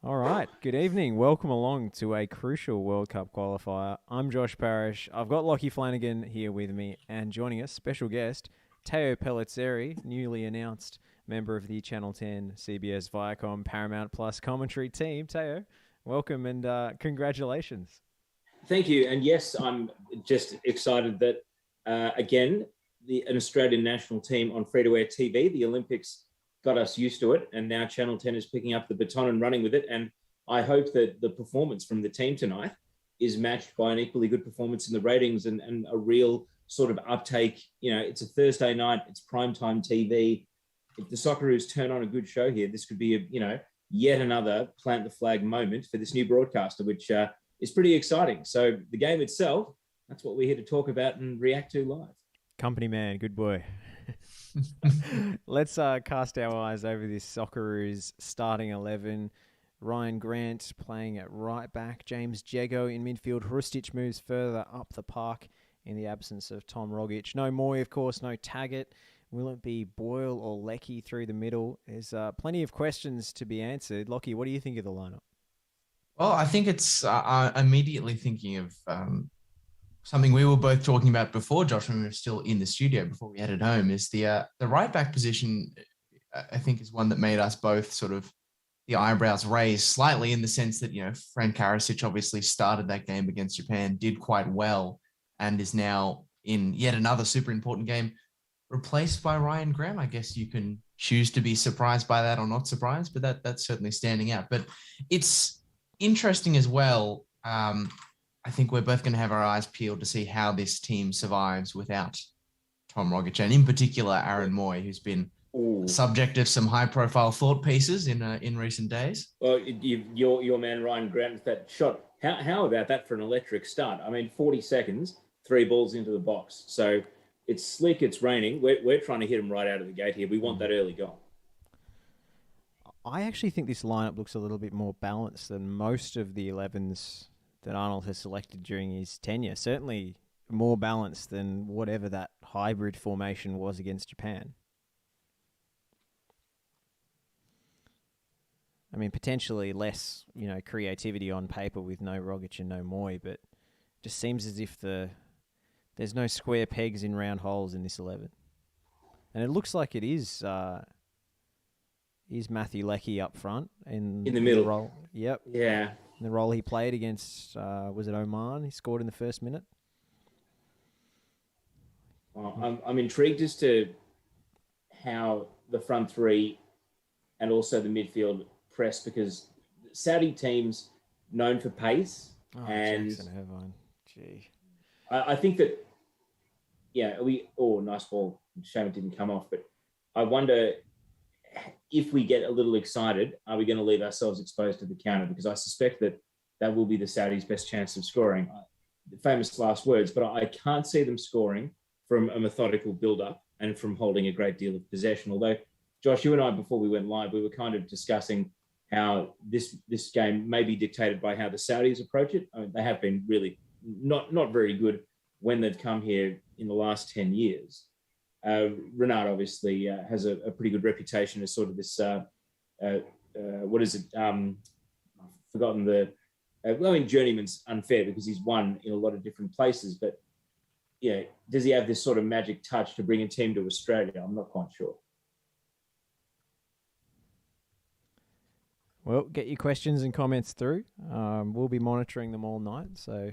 All right. Good evening. Welcome along to a crucial World Cup qualifier. I'm Josh Parrish. I've got Lachie Flanagan here with me, and joining us, special guest, Teo Pellizzeri, newly announced member of the Channel 10 CBS Viacom Paramount Plus commentary team. Teo, welcome and congratulations. Thank you. And yes, I'm just excited that, again, an Australian national team on free-to-air TV, the Olympics got us used to it, and now Channel 10 is picking up the baton and running with it. And I hope that the performance from the team tonight is matched by an equally good performance in the ratings and a real sort of uptake. You know, it's a Thursday night, it's primetime TV. If the Socceroos turn on a good show here, this could be, yet another plant the flag moment for this new broadcaster, which is pretty exciting. So the game itself, that's what we're here to talk about and react to live. Company man, good boy. Let's cast our eyes over this Socceroos starting 11. Ryan Grant playing at right back. James Jago in midfield. Hrustic moves further up the park in the absence of Tom Rogic. No Moy, of course, no Taggart. Will it be Boyle or Leckie through the middle? There's plenty of questions to be answered. Lockie, what do you think of the lineup? Well, I think it's immediately thinking of something we were both talking about before, Josh, when we were still in the studio before we headed home, is the right back position. I think is one that made us both sort of the eyebrows raised slightly in the sense that, Frank Karasic obviously started that game against Japan, did quite well, and is now in yet another super important game, replaced by Ryan Graham. I guess you can choose to be surprised by that or not surprised, but that's certainly standing out. But it's interesting as well. I think we're both going to have our eyes peeled to see how this team survives without Tom Rogic, and in particular Aaron Moy, who's been the subject of some high-profile thought pieces in recent days. Well, your man Ryan Grant with that shot. How about that for an electric start? I mean, 40 seconds, 3 balls into the box. So it's slick, it's raining. We're trying to hit him right out of the gate here. We want that early goal. I actually think this lineup looks a little bit more balanced than most of the 11s that Arnold has selected during his tenure. Certainly more balanced than whatever that hybrid formation was against Japan. I mean, potentially less, creativity on paper with no Rogic and no Moy, but it just seems as if there's no square pegs in round holes in this 11. And it looks like it is Matthew Leckie up front in the middle. Role. Yep. Yeah. The role he played against, was it Oman? He scored in the first minute. Well, I'm intrigued as to how the front three and also the midfield press, because Saudi teams known for pace and Jackson Irvine. Gee. I think that, nice ball. Shame it didn't come off, but I wonder if we get a little excited, are we going to leave ourselves exposed to the counter? Because I suspect that will be the Saudis' best chance of scoring. Famous last words, but I can't see them scoring from a methodical build-up and from holding a great deal of possession. Although, Josh, you and I, before we went live, we were kind of discussing how this game may be dictated by how the Saudis approach it. I mean, they have been really not very good when they've come here in the last 10 years. Renard obviously has a pretty good reputation as sort of this, what is it? I've forgotten the, journeyman's unfair because he's won in a lot of different places, but does he have this sort of magic touch to bring a team to Australia? I'm not quite sure. Well, get your questions and comments through. We'll be monitoring them all night, so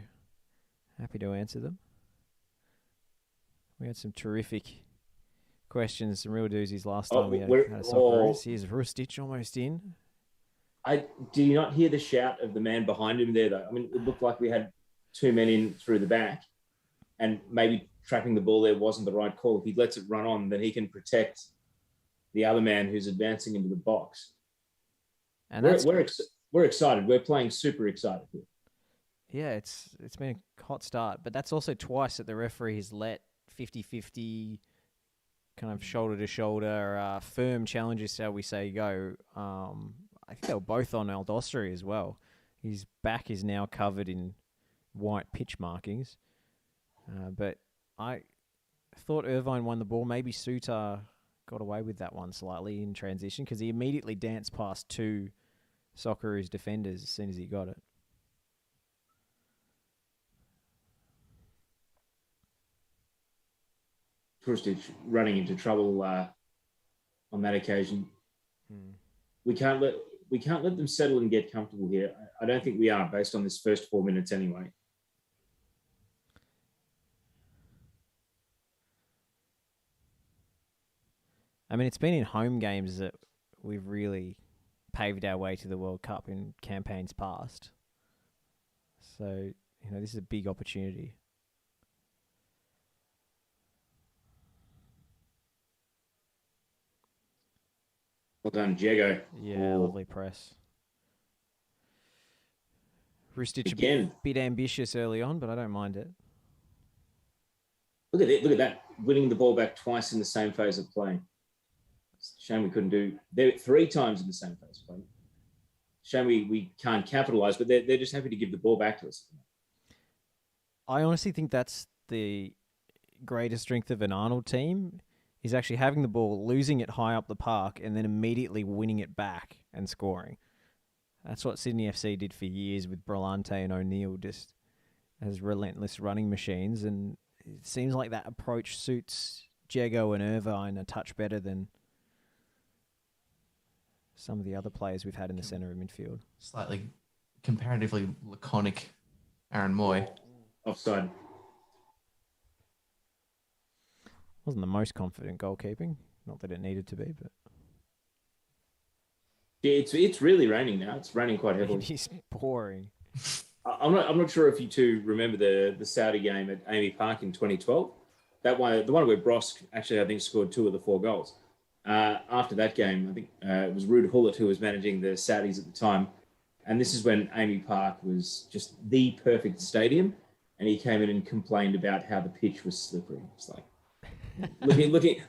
happy to answer them. We had some terrific questions, some real doozies last time we had a Socceroos. Here's Hrustic almost in. Do you not hear the shout of the man behind him there, though? I mean, it looked like we had 2 men in through the back, and maybe trapping the ball there wasn't the right call. If he lets it run on, then he can protect the other man who's advancing into the box. And we're excited. We're playing super excited here. Yeah, it's been a hot start, but that's also twice that the referee has let 50-50 kind of shoulder-to-shoulder firm challenges, shall we say, go. I think they were both on Aldosri as well. His back is now covered in white pitch markings. But I thought Irvine won the ball. Maybe Suter got away with that one slightly in transition because he immediately danced past 2 Socceroos defenders as soon as he got it. Krustic running into trouble on that occasion. We can't let them settle and get comfortable here. I don't think we are, based on this first 4 minutes anyway. I mean, it's been in home games that we've really paved our way to the World Cup in campaigns past. So, this is a big opportunity. Well done, Diego. Yeah, lovely press. Ristic Again. a bit ambitious early on, but I don't mind it. Look at that. Winning the ball back twice in the same phase of play. Shame we couldn't do there 3 times in the same phase of play. Shame we can't capitalise, but they're just happy to give the ball back to us. I honestly think that's the greatest strength of an Arnold team, is actually having the ball, losing it high up the park, and then immediately winning it back and scoring. That's what Sydney FC did for years with Brillante and O'Neill, just as relentless running machines. And it seems like that approach suits Diego and Irvine a touch better than some of the other players we've had in the centre of midfield. Slightly comparatively laconic Aaron Moy. Offside. Wasn't the most confident goalkeeping. Not that it needed to be, but Yeah, it's really raining now. It's raining quite heavily. it is pouring. I'm not sure if you two remember the Saudi game at Amy Park in 2012. That one, the one where Brosk actually I think scored 2 of the 4 goals. After that game, I think it was Ruud Gullit who was managing the Saudis at the time, and this is when Amy Park was just the perfect stadium, and he came in and complained about how the pitch was slippery. It's like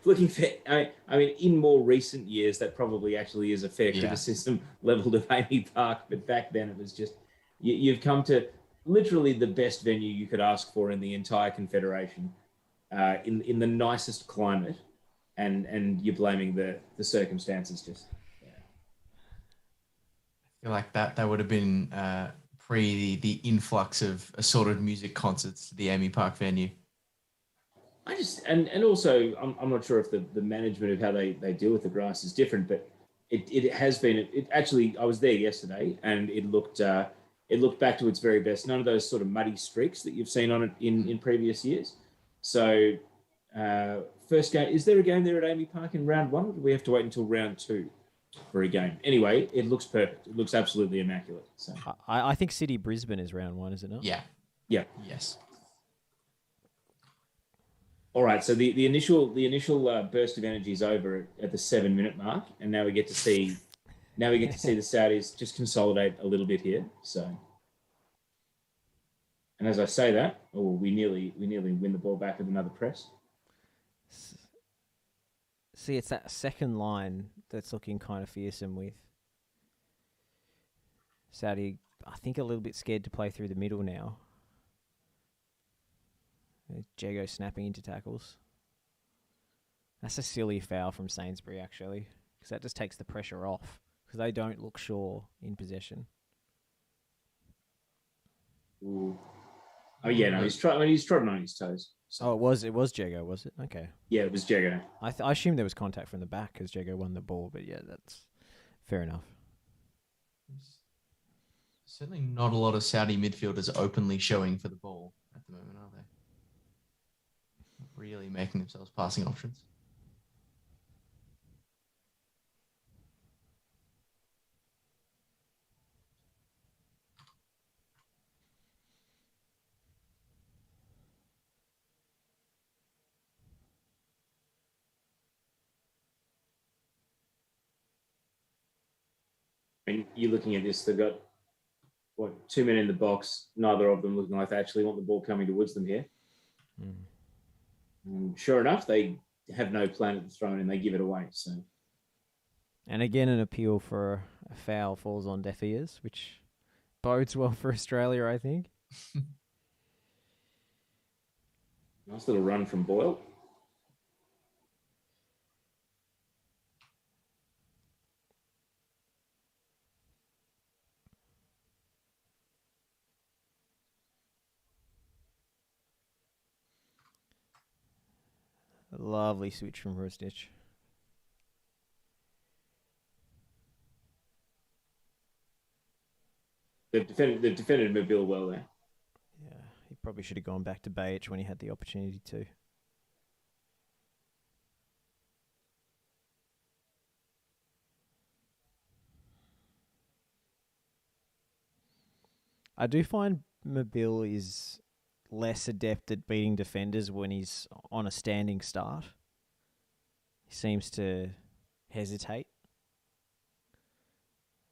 looking fair. I mean, in more recent years, that probably actually is a fair criticism leveled of Amy Park, but back then it was just you've come to literally the best venue you could ask for in the entire confederation, in the nicest climate. And you're blaming the circumstances just. Yeah. I feel like that would have been pre the influx of assorted music concerts to the Amy Park venue. I just and also I'm not sure if the management of how they deal with the grass is different, but it has been it actually I was there yesterday and it looked back to its very best. None of those sort of muddy streaks that you've seen on it in previous years. So first game, is there a game there at Amy Park in round 1, or do we have to wait until round 2 for a game? Anyway, it looks perfect. It looks absolutely immaculate. So I think City Brisbane is round 1, is it not? Yeah. Yeah. Yes. All right. So the initial burst of energy is over at the 7-minute mark, and now we get to see the Saudis just consolidate a little bit here. So, and as I say that, we nearly win the ball back with another press. See, it's that second line that's looking kind of fearsome with Saudi, I think, a little bit scared to play through the middle now. Diego snapping into tackles. That's a silly foul from Sainsbury, actually, because that just takes the pressure off, because they don't look sure in possession. Ooh. Oh, yeah, no, he's trotting on his toes. So. Oh, it was Diego, was it? Okay. Yeah, it was Diego. I assumed there was contact from the back because Diego won the ball, but yeah, that's fair enough. Certainly not a lot of Saudi midfielders openly showing for the ball at the moment, are they? Not really making themselves passing options. And you're looking at this, they've got, 2 men in the box, neither of them looking like they actually want the ball coming towards them here. Sure enough, they have no plan at the throw and they give it away. So, and again, an appeal for a foul falls on deaf ears, which bodes well for Australia, I think. Nice little run from Boyle. Lovely switch from Rustic. They've defended Mobile well there. Yeah, he probably should have gone back to Bayich when he had the opportunity to. I do find Mobile is less adept at beating defenders when he's on a standing start. He seems to hesitate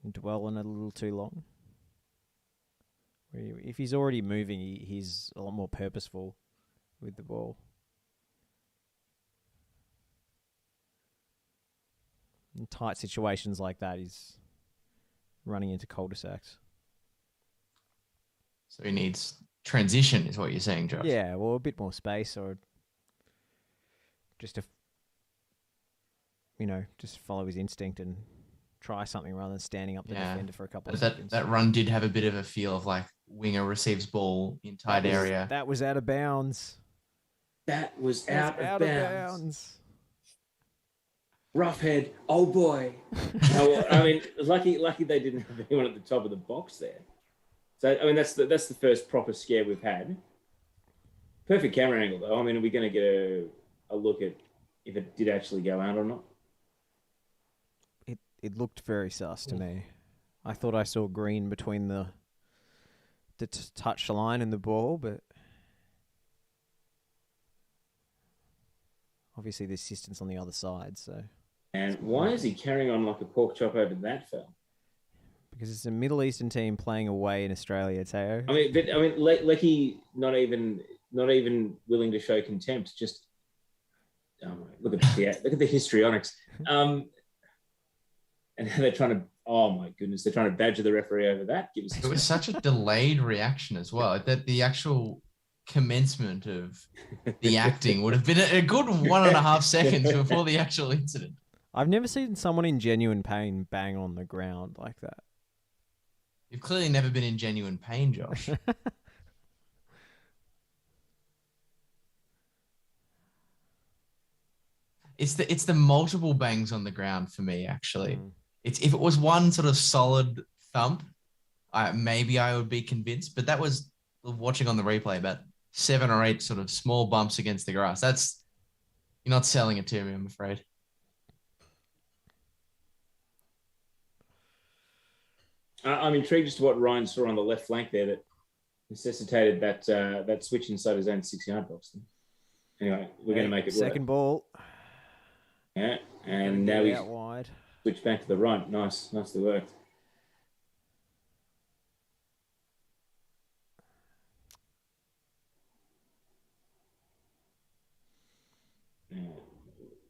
and dwell on it a little too long. If he's already moving, he's a lot more purposeful with the ball. In tight situations like that, he's running into cul-de-sacs. So he needs transition, is what you're saying, Josh? Yeah, well, a bit more space, or just just follow his instinct and try something rather than standing up the defender for a couple of seconds. That run did have a bit of a feel of like winger receives ball in tight area. That was out of bounds. That was out of bounds. bounds. Rough head. Oh boy. I mean, lucky they didn't have anyone at the top of the box there. So I mean, that's the first proper scare we've had. Perfect camera angle though. I mean, are we going to get a look at if it did actually go out or not? It looked very sus to me. I thought I saw green between the touch line and the ball, but obviously the assistant's on the other side. So. And why is he carrying on like a pork chop over that fell? Because it's a Middle Eastern team playing away in Australia, Teo. I mean, Lachie not even willing to show contempt. Just look at the histrionics. And they're trying to. Oh my goodness, they're trying to badger the referee over that. It was such a delayed reaction as well. That the actual commencement of the acting would have been a good 1.5 seconds before the actual incident. I've never seen someone in genuine pain bang on the ground like that. You've clearly never been in genuine pain, Josh. It's the multiple bangs on the ground for me, actually. It's if it was one sort of solid thump, maybe I would be convinced. But that was watching on the replay about 7 or 8 sort of small bumps against the grass. You're not selling it to me, I'm afraid. I'm intrigued as to what Ryan saw on the left flank there that necessitated that switch inside his own 6-yard box. Anyway, we're going to make it work. Second ball. Yeah, and now he's out wide. Switch back to the right. Nicely worked.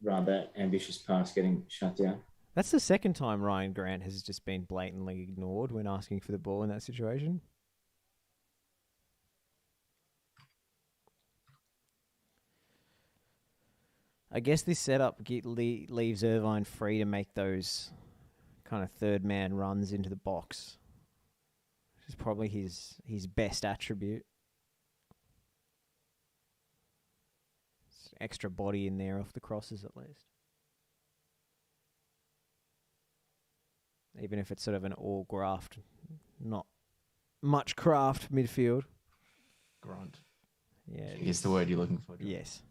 Rather ambitious pass getting shut down. That's the second time Ryan Grant has just been blatantly ignored when asking for the ball in that situation. I guess this setup leaves Irvine free to make those kind of third man runs into the box. Which is probably his best attribute. Extra body in there off the crosses at least. Even if it's sort of an all graft, not much craft midfield. Grunt. Yeah. I think it's the word you're looking for. Yes.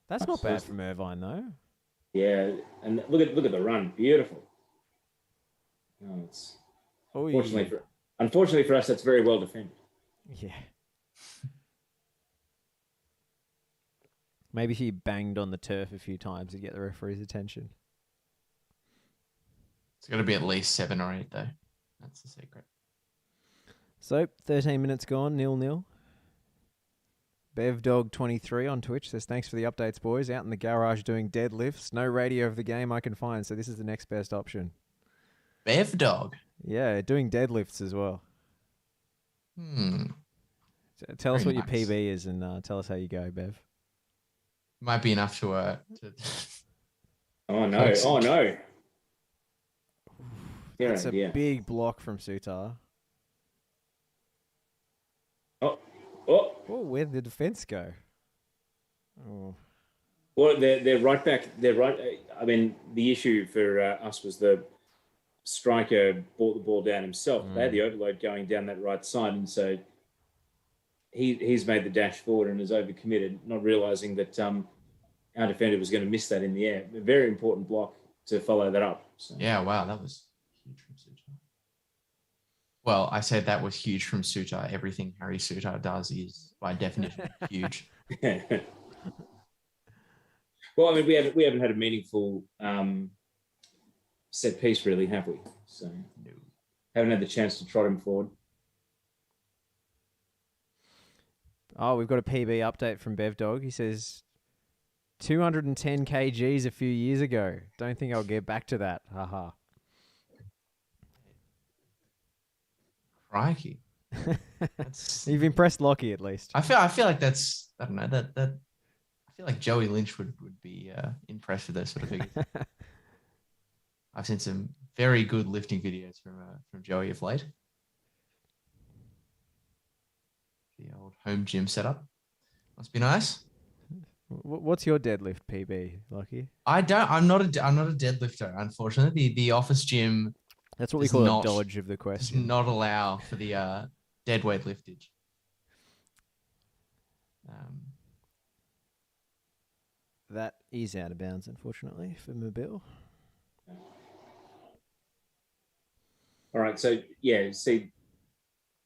That's not bad from Irvine though. Yeah, and look at the run, beautiful. Oh, it's unfortunately for us, that's very well defended. Yeah. Maybe he banged on the turf a few times to get the referee's attention. It's got to be at least 7 or 8 though. That's the secret. So 13 minutes gone, 0-0. BevDog23 on Twitch says, thanks for the updates, boys. Out in the garage doing deadlifts. No radio of the game I can find, so this is the next best option. BevDog? Yeah, doing deadlifts as well. Tell us what your PB is and tell us how you go, Bev. Might be enough to Oh, no. Oh, no. That's a big block from Sutar. Oh. Oh, where'd the defence go? Oh. Well, they're right back. They're right. I mean, the issue for us was the striker brought the ball down himself. They had the overload going down that right side, and so he's made the dash forward and is overcommitted, not realising that our defender was going to miss that in the air. A very important block to follow that up. So. Yeah, wow, that was huge from Suter. Well, I said that was huge from Suter. Everything Harry Suter does is, by definition, huge. Well, I mean, we haven't had a meaningful set piece, really, have we? So no. Haven't had the chance to trot him forward. Oh, we've got a PB update from Bev Dog. He says 210 kgs a few years ago. Don't think I'll get back to that. Haha. Crikey. You've impressed Lachie at least. I feel like that's, I don't know, that I feel like Joey Lynch would be impressed with those sort of figures. I've seen some very good lifting videos from Joey of late. The old home gym setup must be nice. What's your deadlift PB, Lachie? I'm not a deadlifter, unfortunately. The office gym. That's what we call a dodge of the question. Does not allow for the dead weight liftage. That is out of bounds, unfortunately, for Mobile. All right, so yeah, see,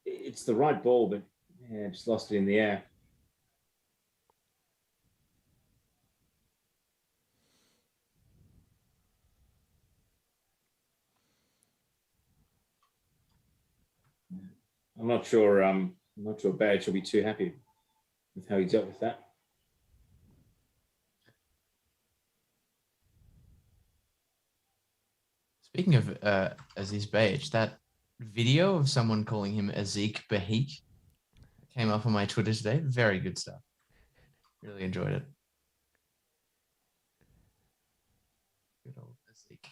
it's the right ball, but yeah, just lost it in the air. I'm not sure Badge will be too happy with how he dealt with that. Speaking of Aziz Behich, that video of someone calling him Azik Behik came up on my Twitter today. Very good stuff. Really enjoyed it. Good old Azik.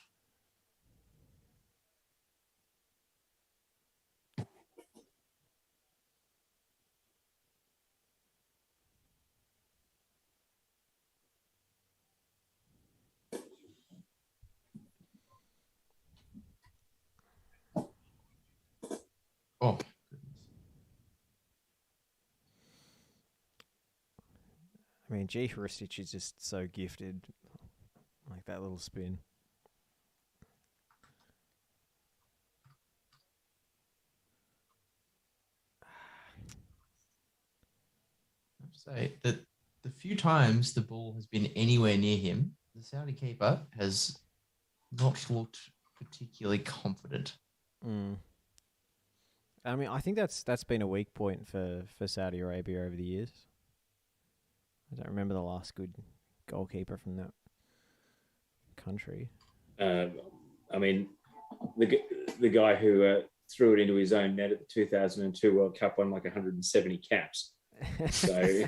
Oh, goodness. I mean, G. Hristich is just so gifted. Like that little spin. I have to say that the few times the ball has been anywhere near him, the Saudi keeper has not looked particularly confident. I mean, I think that's been a weak point for Saudi Arabia over the years. I don't remember the last good goalkeeper from that country. I mean, the guy who threw it into his own net at the 2002 World Cup won like 170 caps. So,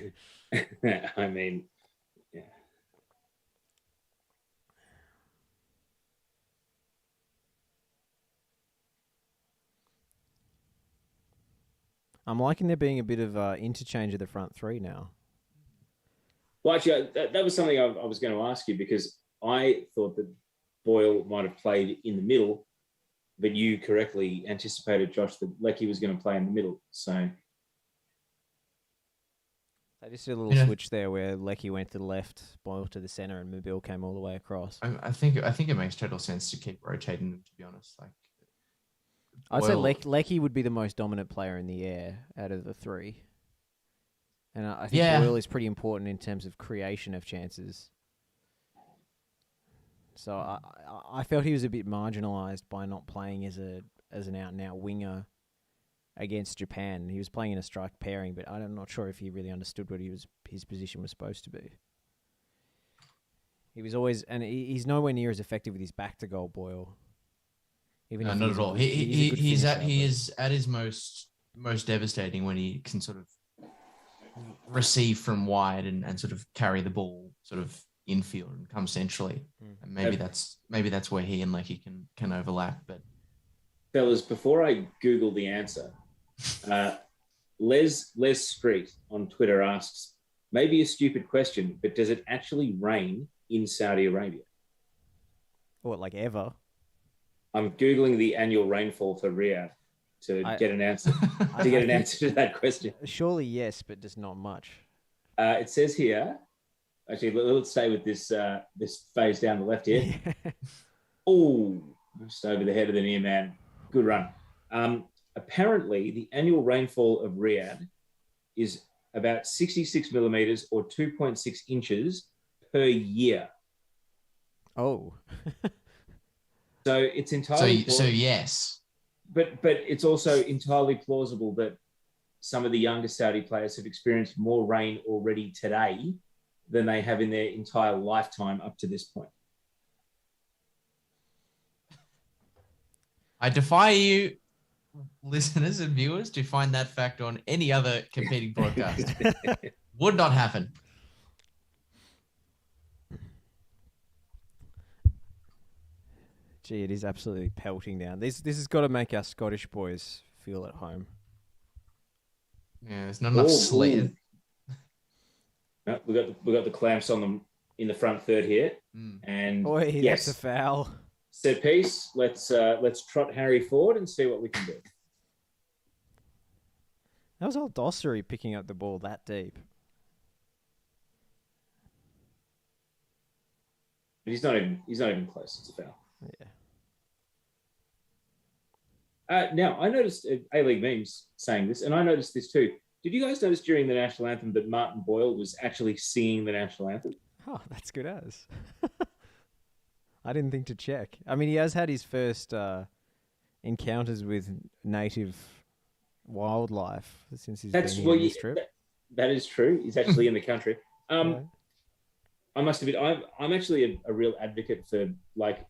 I mean, yeah. I'm liking there being a bit of interchange of the front three now. Well, actually, that was something I was going to ask you, because I thought that Boyle might have played in the middle, but you correctly anticipated, Josh, that Lachie was going to play in the middle. So They just did a little switch there where Lachie went to the left, Boyle to the centre, and Mobile came all the way across. I think it makes total sense to keep rotating them, to be honest. Like, I'd say Lachie would be the most dominant player in the air out of the three. And I think Boyle is pretty important in terms of creation of chances. So I felt he was a bit marginalised by not playing as an out-and-out winger against Japan. He was playing in a strike pairing, but I'm not sure if he really understood what his position was supposed to be. He was always, and he's nowhere near as effective with his back to goal, Boyle. Even no, not at all. He is at his most devastating when he can sort of receive from wide and sort of carry the ball sort of infield and come centrally. And maybe that's where he and Lachie can overlap. But fellas, before I Google the answer, Les Street on Twitter asks, maybe a stupid question, but does it actually rain in Saudi Arabia? What, like ever? I'm Googling the annual rainfall for Riyadh to get an answer. To that question. Surely yes, but just not much. It says here, actually, let's stay with this phase down the left here. Oh, just over the head of the near man. Good run. Apparently, the annual rainfall of Riyadh is about 66 millimeters or 2.6 inches per year. Oh. So it's entirely so yes. But it's also entirely plausible that some of the younger Saudi players have experienced more rain already today than they have in their entire lifetime up to this point. I defy you, listeners and viewers, to find that fact on any other competing broadcast. Would not happen. Gee, it is absolutely pelting down. This has got to make our Scottish boys feel at home. Yeah, there's not enough sleep. No, we got the clamps on them in the front third here, and yes, that's a foul. Set piece. Let's trot Harry forward and see what we can do. That was old Dossery picking up the ball that deep. But he's not even close. It's a foul. Yeah. Now, I noticed A-League memes saying this, and I noticed this too. Did you guys notice during the national anthem that Martin Boyle was actually singing the national anthem? Oh, that's good as. I didn't think to check. I mean, he has had his first encounters with native wildlife since he's been here on this trip. That is true. He's actually in the country. Yeah. I must admit, I'm actually a real advocate for like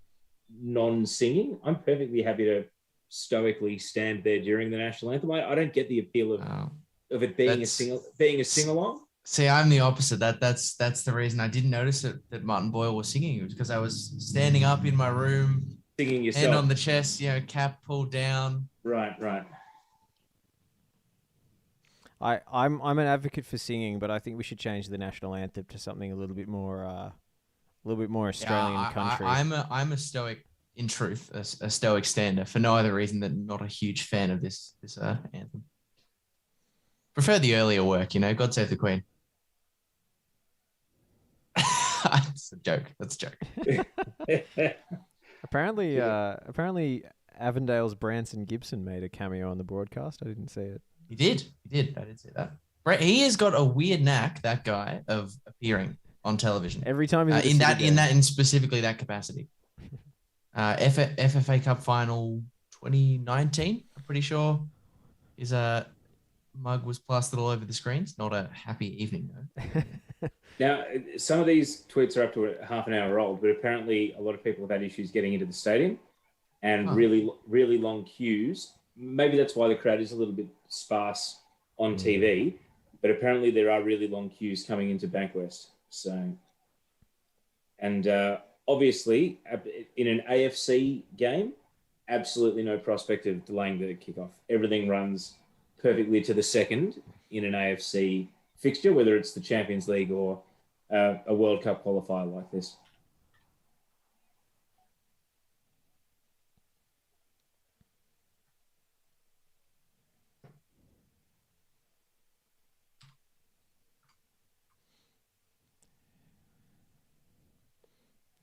non-singing. I'm perfectly happy to stoically stand there during the national anthem. I don't get the appeal of it being a sing-along. See, I'm the opposite. That's the reason I didn't notice that Martin Boyle was singing. It was because I was standing up in my room, singing yourself, hand on the chest, cap pulled down. Right. I'm an advocate for singing, but I think we should change the national anthem to something a little bit more Australian country. I'm a stoic, in truth, a stoic stander for no other reason than not a huge fan of this anthem. Prefer the earlier work, God Save the Queen. That's a joke. Apparently Avondale's Branson Gibson made a cameo on the broadcast. I didn't see it. He did. I did see that. He has got a weird knack, that guy, of appearing on television every time in specifically that capacity. FFA Cup final 2019. I'm pretty sure his mug was plastered all over the screens. Not a happy evening though. Now, some of these tweets are up to half an hour old, but apparently a lot of people have had issues getting into the stadium and really, really long queues. Maybe that's why the crowd is a little bit sparse on TV, but apparently there are really long queues coming into Bankwest. So, and obviously in an AFC game, absolutely no prospect of delaying the kickoff. Everything runs perfectly to the second in an AFC fixture, whether it's the Champions League or a World Cup qualifier like this.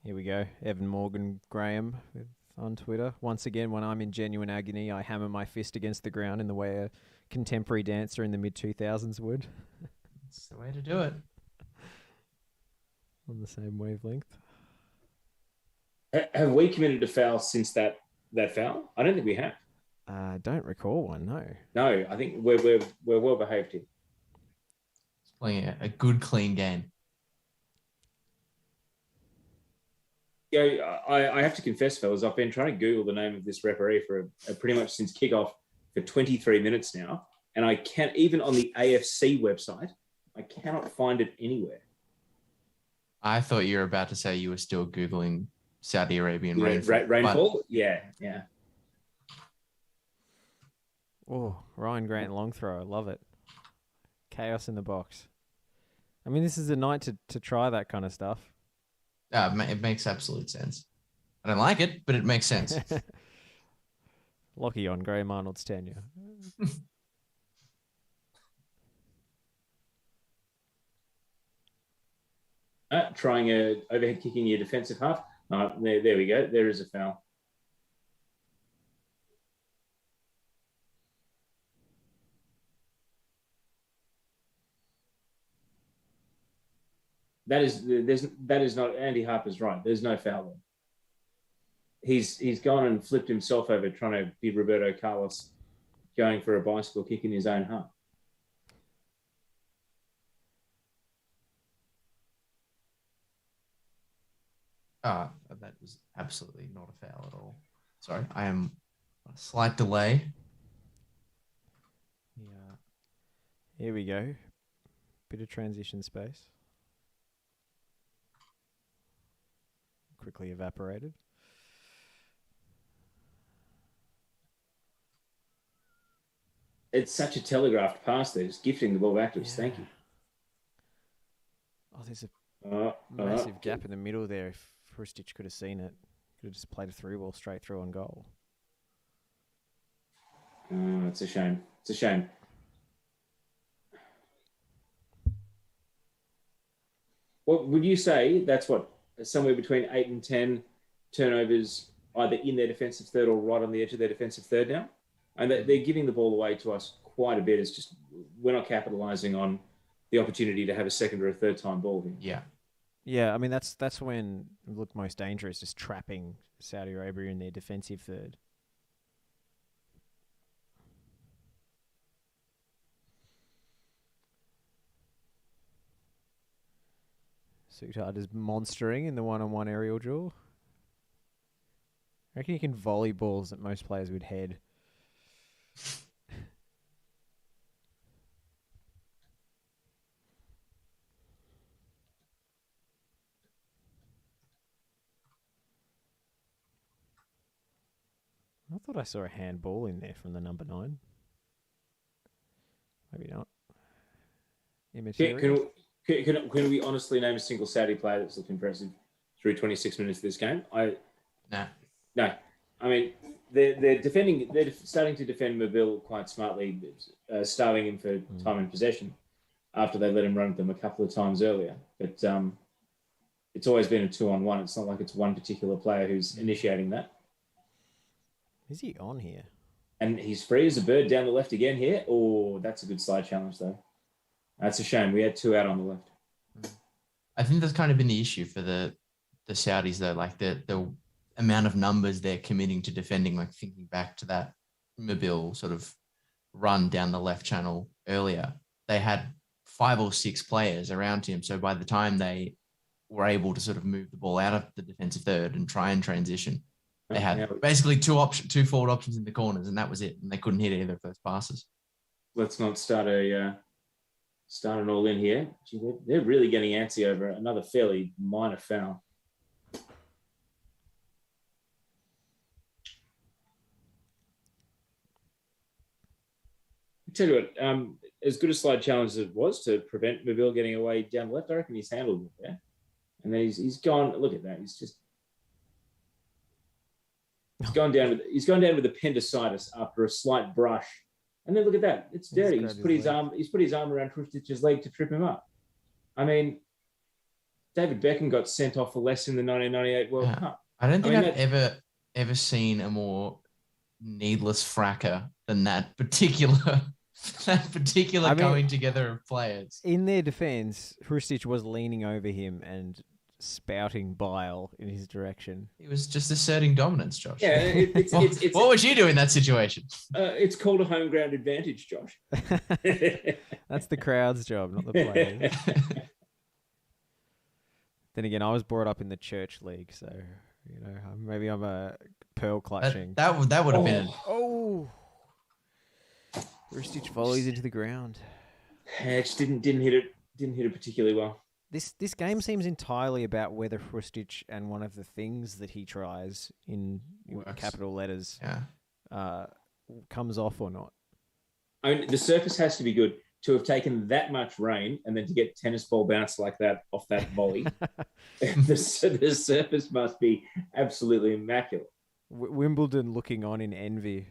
Here we go. Evan Morgan Graham on Twitter. Once again, when I'm in genuine agony, I hammer my fist against the ground in the way a contemporary dancer in the mid-2000s would. That's the way to do it. On the same wavelength. Have we committed a foul since that foul? I don't think we have. I don't recall one, no. No, I think we're well behaved here. It's playing a good, clean game. Yeah, I have to confess, fellas, I've been trying to Google the name of this referee for pretty much since kickoff for 23 minutes now, and I can't, even on the AFC website, I cannot find it anywhere. I thought you were about to say you were still Googling Saudi Arabian rainfall. Rainfall? Yeah. Oh, Ryan Grant long throw. I love it. Chaos in the box. I mean, this is a night to try that kind of stuff. It makes absolute sense. I don't like it, but it makes sense. Lachie on Graham Arnold's tenure. Trying a overhead kick in your defensive half. There we go. There is a foul. That is not Andy Harper's right. There's no foul there. He's gone and flipped himself over trying to be Roberto Carlos going for a bicycle kick in his own half. That was absolutely not a foul at all. Sorry, I am a slight delay. Yeah. Here we go. Bit of transition space. Quickly evaporated. It's such a telegraphed pass there, just gifting the ball back to us. Yeah. Thank you. Oh, there's a massive gap in the middle there. If Hrustic could have seen it, could have just played a through ball straight through on goal. It's a shame. It's a shame. What would you say? That's what, somewhere between 8 and 10 turnovers, either in their defensive third or right on the edge of their defensive third now? And they're giving the ball away to us quite a bit. It's just we're not capitalising on the opportunity to have a second or a third time ball here. Yeah. Yeah, I mean, that's when it looked most dangerous, just trapping Saudi Arabia in their defensive third. Soutard is monstering in the one-on-one aerial duel. I reckon he can volley balls that most players would head. I thought I saw a handball in there from the number 9. Maybe not. Immaterial. Can we honestly name a single Saudi player that's looked impressive through 26 minutes of this game? No. I mean, they're defending. They're starting to defend Mobile quite smartly, starving him for time and possession after they let him run with them a couple of times earlier. But it's always been a 2-on-1. It's not like it's one particular player who's initiating that. Is he on here? And he's free as a bird down the left again here. Oh, that's a good slide challenge, though. That's a shame. We had 2 out on the left. I think that's kind of been the issue for the Saudis, though. Like the amount of numbers they're committing to defending, like thinking back to that Mobile sort of run down the left channel earlier. They had 5 or 6 players around him. So by the time they were able to sort of move the ball out of the defensive third and try and transition, they had basically 2 forward options in the corners, and that was it. And they couldn't hit either of those passes. Let's not start an all in here. Gee, they're really getting antsy over another fairly minor foul. I tell you what, as good a slide challenge as it was to prevent Mobile getting away down the left, I reckon he's handled it there. And then he's gone. Look at that. He's gone down with appendicitis after a slight brush. And then look at that. It's dirty. He's put his arm around Hrustic's leg to trip him up. I mean, David Beckham got sent off for less in the 1998 World Cup. I don't think I've ever seen a more needless fracker than that particular coming together of players. In their defense, Hrustic was leaning over him and spouting bile in his direction. He was just asserting dominance, Josh. Yeah, what would you do in that situation? It's called a home ground advantage, Josh. That's the crowd's job, not the players. Then again, I was brought up in the church league, so maybe I'm a pearl clutching. That would have been. Oh, Hrustic volleys into the ground. Yeah, it just didn't hit it particularly well. This game seems entirely about whether Hrustic and one of the things that he tries in capital letters comes off or not. I mean, the surface has to be good. to have taken that much rain and then to get tennis ball bounce like that off that volley, the surface must be absolutely immaculate. Wimbledon looking on in envy.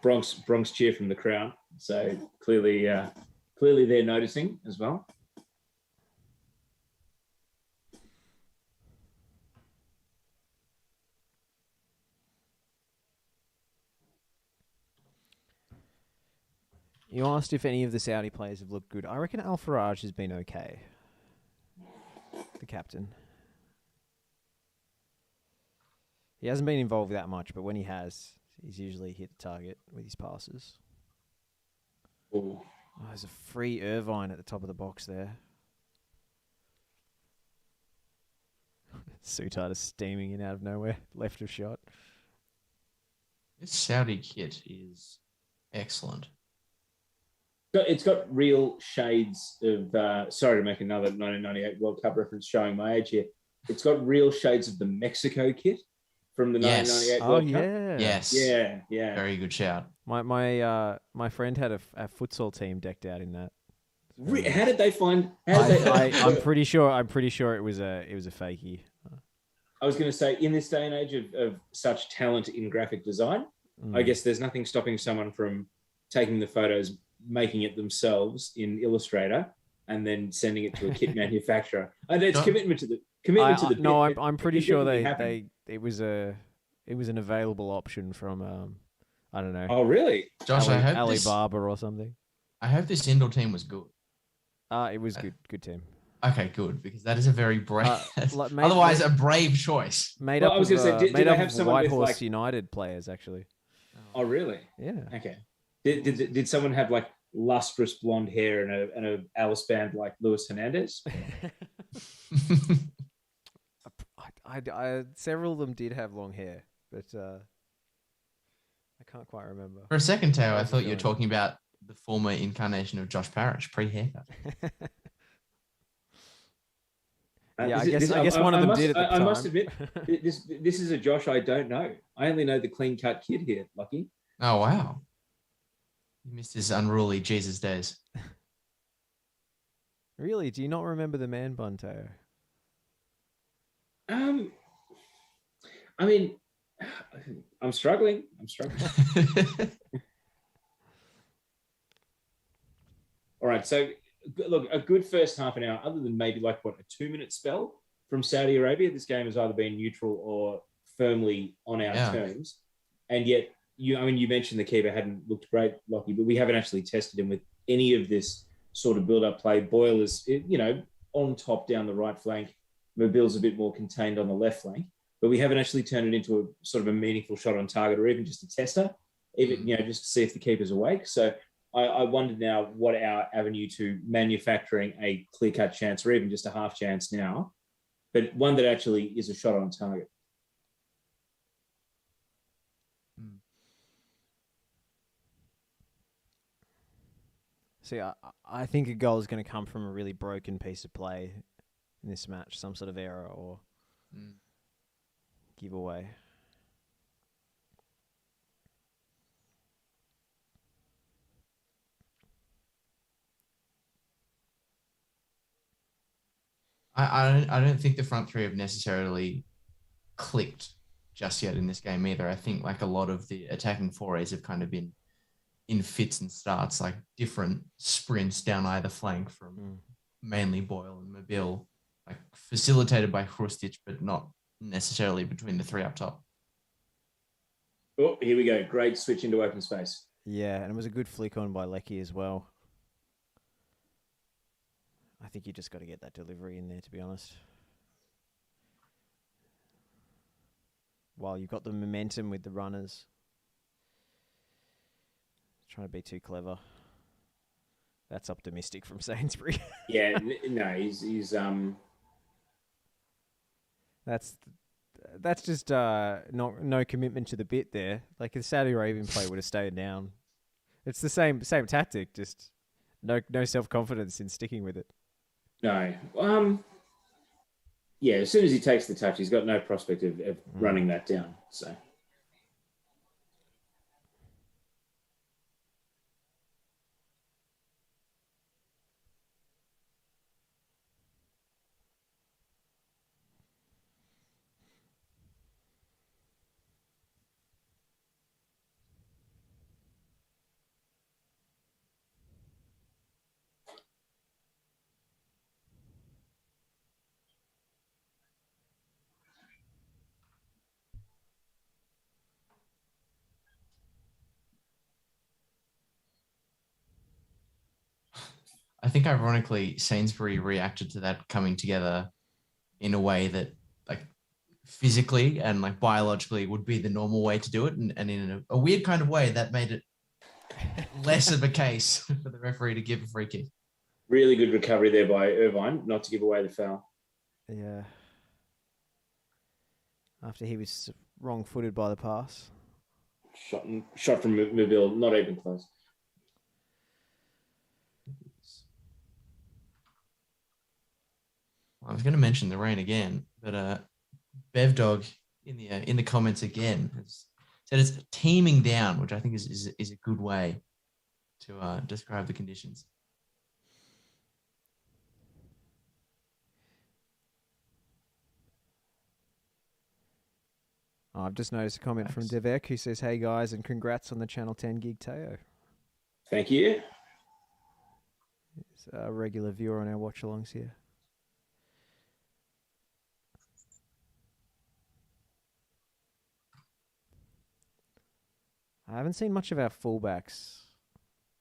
Bronx cheer from the crowd. So clearly they're noticing as well. You asked if any of the Saudi players have looked good. I reckon Al Faraj has been okay. The captain. He hasn't been involved that much, but when he has, he's usually hit the target with his passes. Ooh. Oh, there's a free Irvine at the top of the box there. Sutar is steaming in out of nowhere. Left of shot. This Saudi kit is excellent. It's got real shades of, sorry to make another 1998 World Cup reference showing my age here. It's got real shades of the Mexico kit from the 1998 World Cup. Yeah. Yes. Yeah. Very good shout. My friend had a futsal team decked out in that. How did they find? I'm pretty sure it was a fakie. I was going to say, in this day and age of such talent in graphic design, I guess there's nothing stopping someone from taking the photos, making it themselves in Illustrator, and then sending it to a kit manufacturer. And it's commitment to the bit. No, I'm pretty sure it was an available option from I don't know. Oh really? Josh, I hope Alibaba or something. I hope this indoor team was good. It was good team. Okay, good, because that is a very brave. Otherwise, a brave choice. Made up of Whitehorse like United players actually. Oh really? Yeah. Okay. Did someone have like lustrous blonde hair and a Alice band like Luis Hernandez? Several of them did have long hair, but I can't quite remember. For a second, Teo, I thought you were talking about the former incarnation of Josh Parrish pre-haircut. Yeah, I guess one of them did at the time. I must admit, this is a Josh I don't know. I only know the clean cut kid here, Lachie. Oh wow, you missed his unruly Jesus days. Really? Do you not remember the man bun, Teo? I mean, I'm struggling. All right, so look, a good first half an hour, other than maybe like a 2-minute spell from Saudi Arabia. This game has either been neutral or firmly on our terms, and yet you mentioned the keeper hadn't looked great, Lachie, but we haven't actually tested him with any of this sort of build-up play. Boyle is, on top down the right flank. Mobile's a bit more contained on the left flank, but we haven't actually turned it into a sort of a meaningful shot on target or even just a tester, just to see if the keeper's awake. So I wonder now what our avenue to manufacturing a clear-cut chance or even just a half chance now, but one that actually is a shot on target. See, I think a goal is going to come from a really broken piece of play in this match, some sort of error or giveaway. I don't think the front three have necessarily clicked just yet in this game either. I think like a lot of the attacking forays have kind of been in fits and starts, like different sprints down either flank from mainly Boyle and Mobile, like facilitated by Hrustic, but not necessarily between the three up top. Oh, here we go. Great switch into open space. Yeah, and it was a good flick on by Lachie as well. I think you just got to get that delivery in there, to be honest. While you've got the momentum with the runners. Trying to be too clever. That's optimistic from Sainsbury. Yeah, no, he's That's just no commitment to the bit there. Like the Saudi Arabian play would have stayed down. It's the same tactic, just no self-confidence in sticking with it. No. Yeah, as soon as he takes the touch, he's got no prospect of running that down. So I think ironically, Sainsbury reacted to that coming together in a way that like physically and like biologically would be the normal way to do it. And in a weird kind of way that made it less of a case for the referee to give a free kick. Really good recovery there by Irvine, not to give away the foul. Yeah. After he was wrong-footed by the pass. Shot from Mobile, not even close. I was going to mention the rain again, but Bev Dog in the comments again has said it's teeming down, which I think is a good way to describe the conditions. I've just noticed a comment from Devek who says, "Hey guys, and congrats on the Channel 10 gig, Teo." Thank you. He's a regular viewer on our watch-alongs here. I haven't seen much of our fullbacks.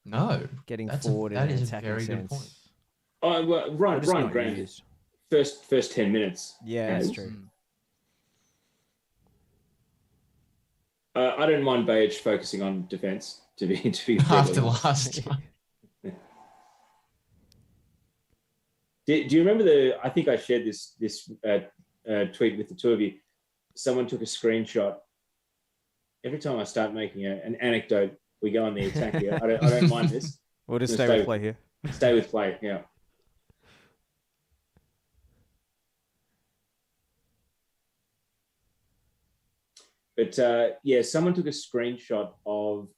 No, getting forward in an attacking sense. Good point. Oh, well, Ryan Grant. First 10 minutes. Yeah, that's true. I don't mind Bage focusing on defence to be after last time. Do you remember I think I shared this tweet with the two of you. Someone took a screenshot. Every time I start making an anecdote, we go on the attack here. I don't mind this. We'll just stay with play here. Stay with play, yeah. But someone took a screenshot of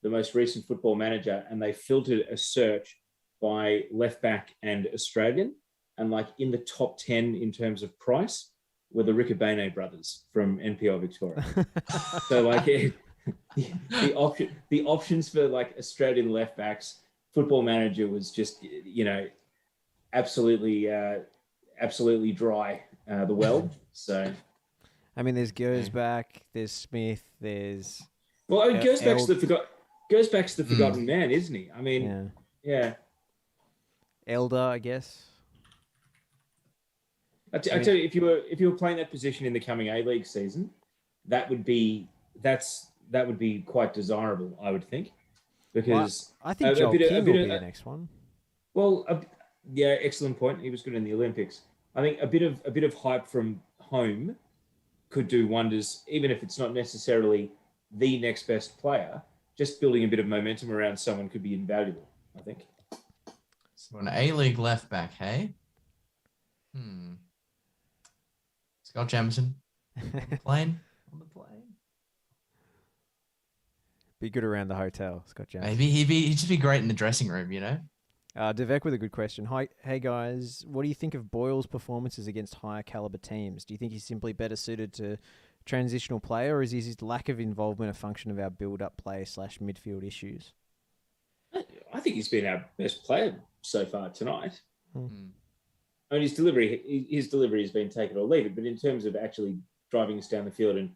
the most recent Football Manager and they filtered a search by left back and Australian. And like in the top 10 in terms of price were the Riccobene brothers from NPL Victoria. So like the options for like Australian left backs, Football Manager was just, absolutely dry the well. So. I mean, there's Gersbach, there's Smith, there's... Well, I mean, Gersbach's the forgotten man, isn't he? I mean, yeah. Elder, I guess. I tell you, if you were playing that position in the coming A-League season, that would be quite desirable, I would think, because I think Joel King will be the next one. Well, excellent point. He was good in the Olympics. I think a bit of hype from home could do wonders, even if it's not necessarily the next best player. Just building a bit of momentum around someone could be invaluable, I think. So an A-League left back, hey? Scott Jamieson on the plane. Be good around the hotel, Scott Jamieson. Maybe he'd just be great in the dressing room, Devek with a good question. Hey guys, what do you think of Boyle's performances against higher caliber teams? Do you think he's simply better suited to transitional play, or is his lack of involvement a function of our build-up play / midfield issues? I think he's been our best player so far tonight. I mean, his delivery has been take it or leave it, but in terms of actually driving us down the field and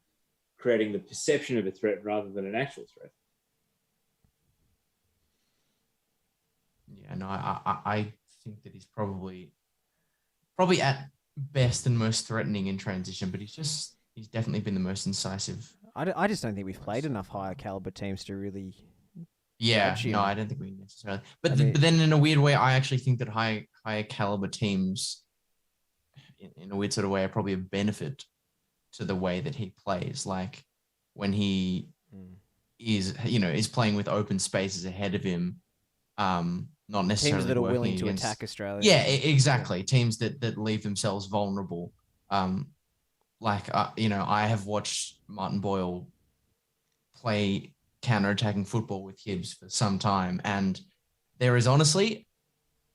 creating the perception of a threat rather than an actual threat. Yeah, no, I think that he's probably at best and most threatening in transition, but he's definitely been the most incisive. I just don't think we've played enough higher caliber teams to really. Yeah, no, I don't think we necessarily. But then in a weird way, I actually think that higher caliber teams, in a weird sort of way, are probably a benefit to the way that he plays. Like when he is playing with open spaces ahead of him. Not necessarily teams that are willing to attack Australia. Yeah, exactly. Yeah. Teams that leave themselves vulnerable. I have watched Martin Boyle play counter-attacking football with Hibs for some time, and there is honestly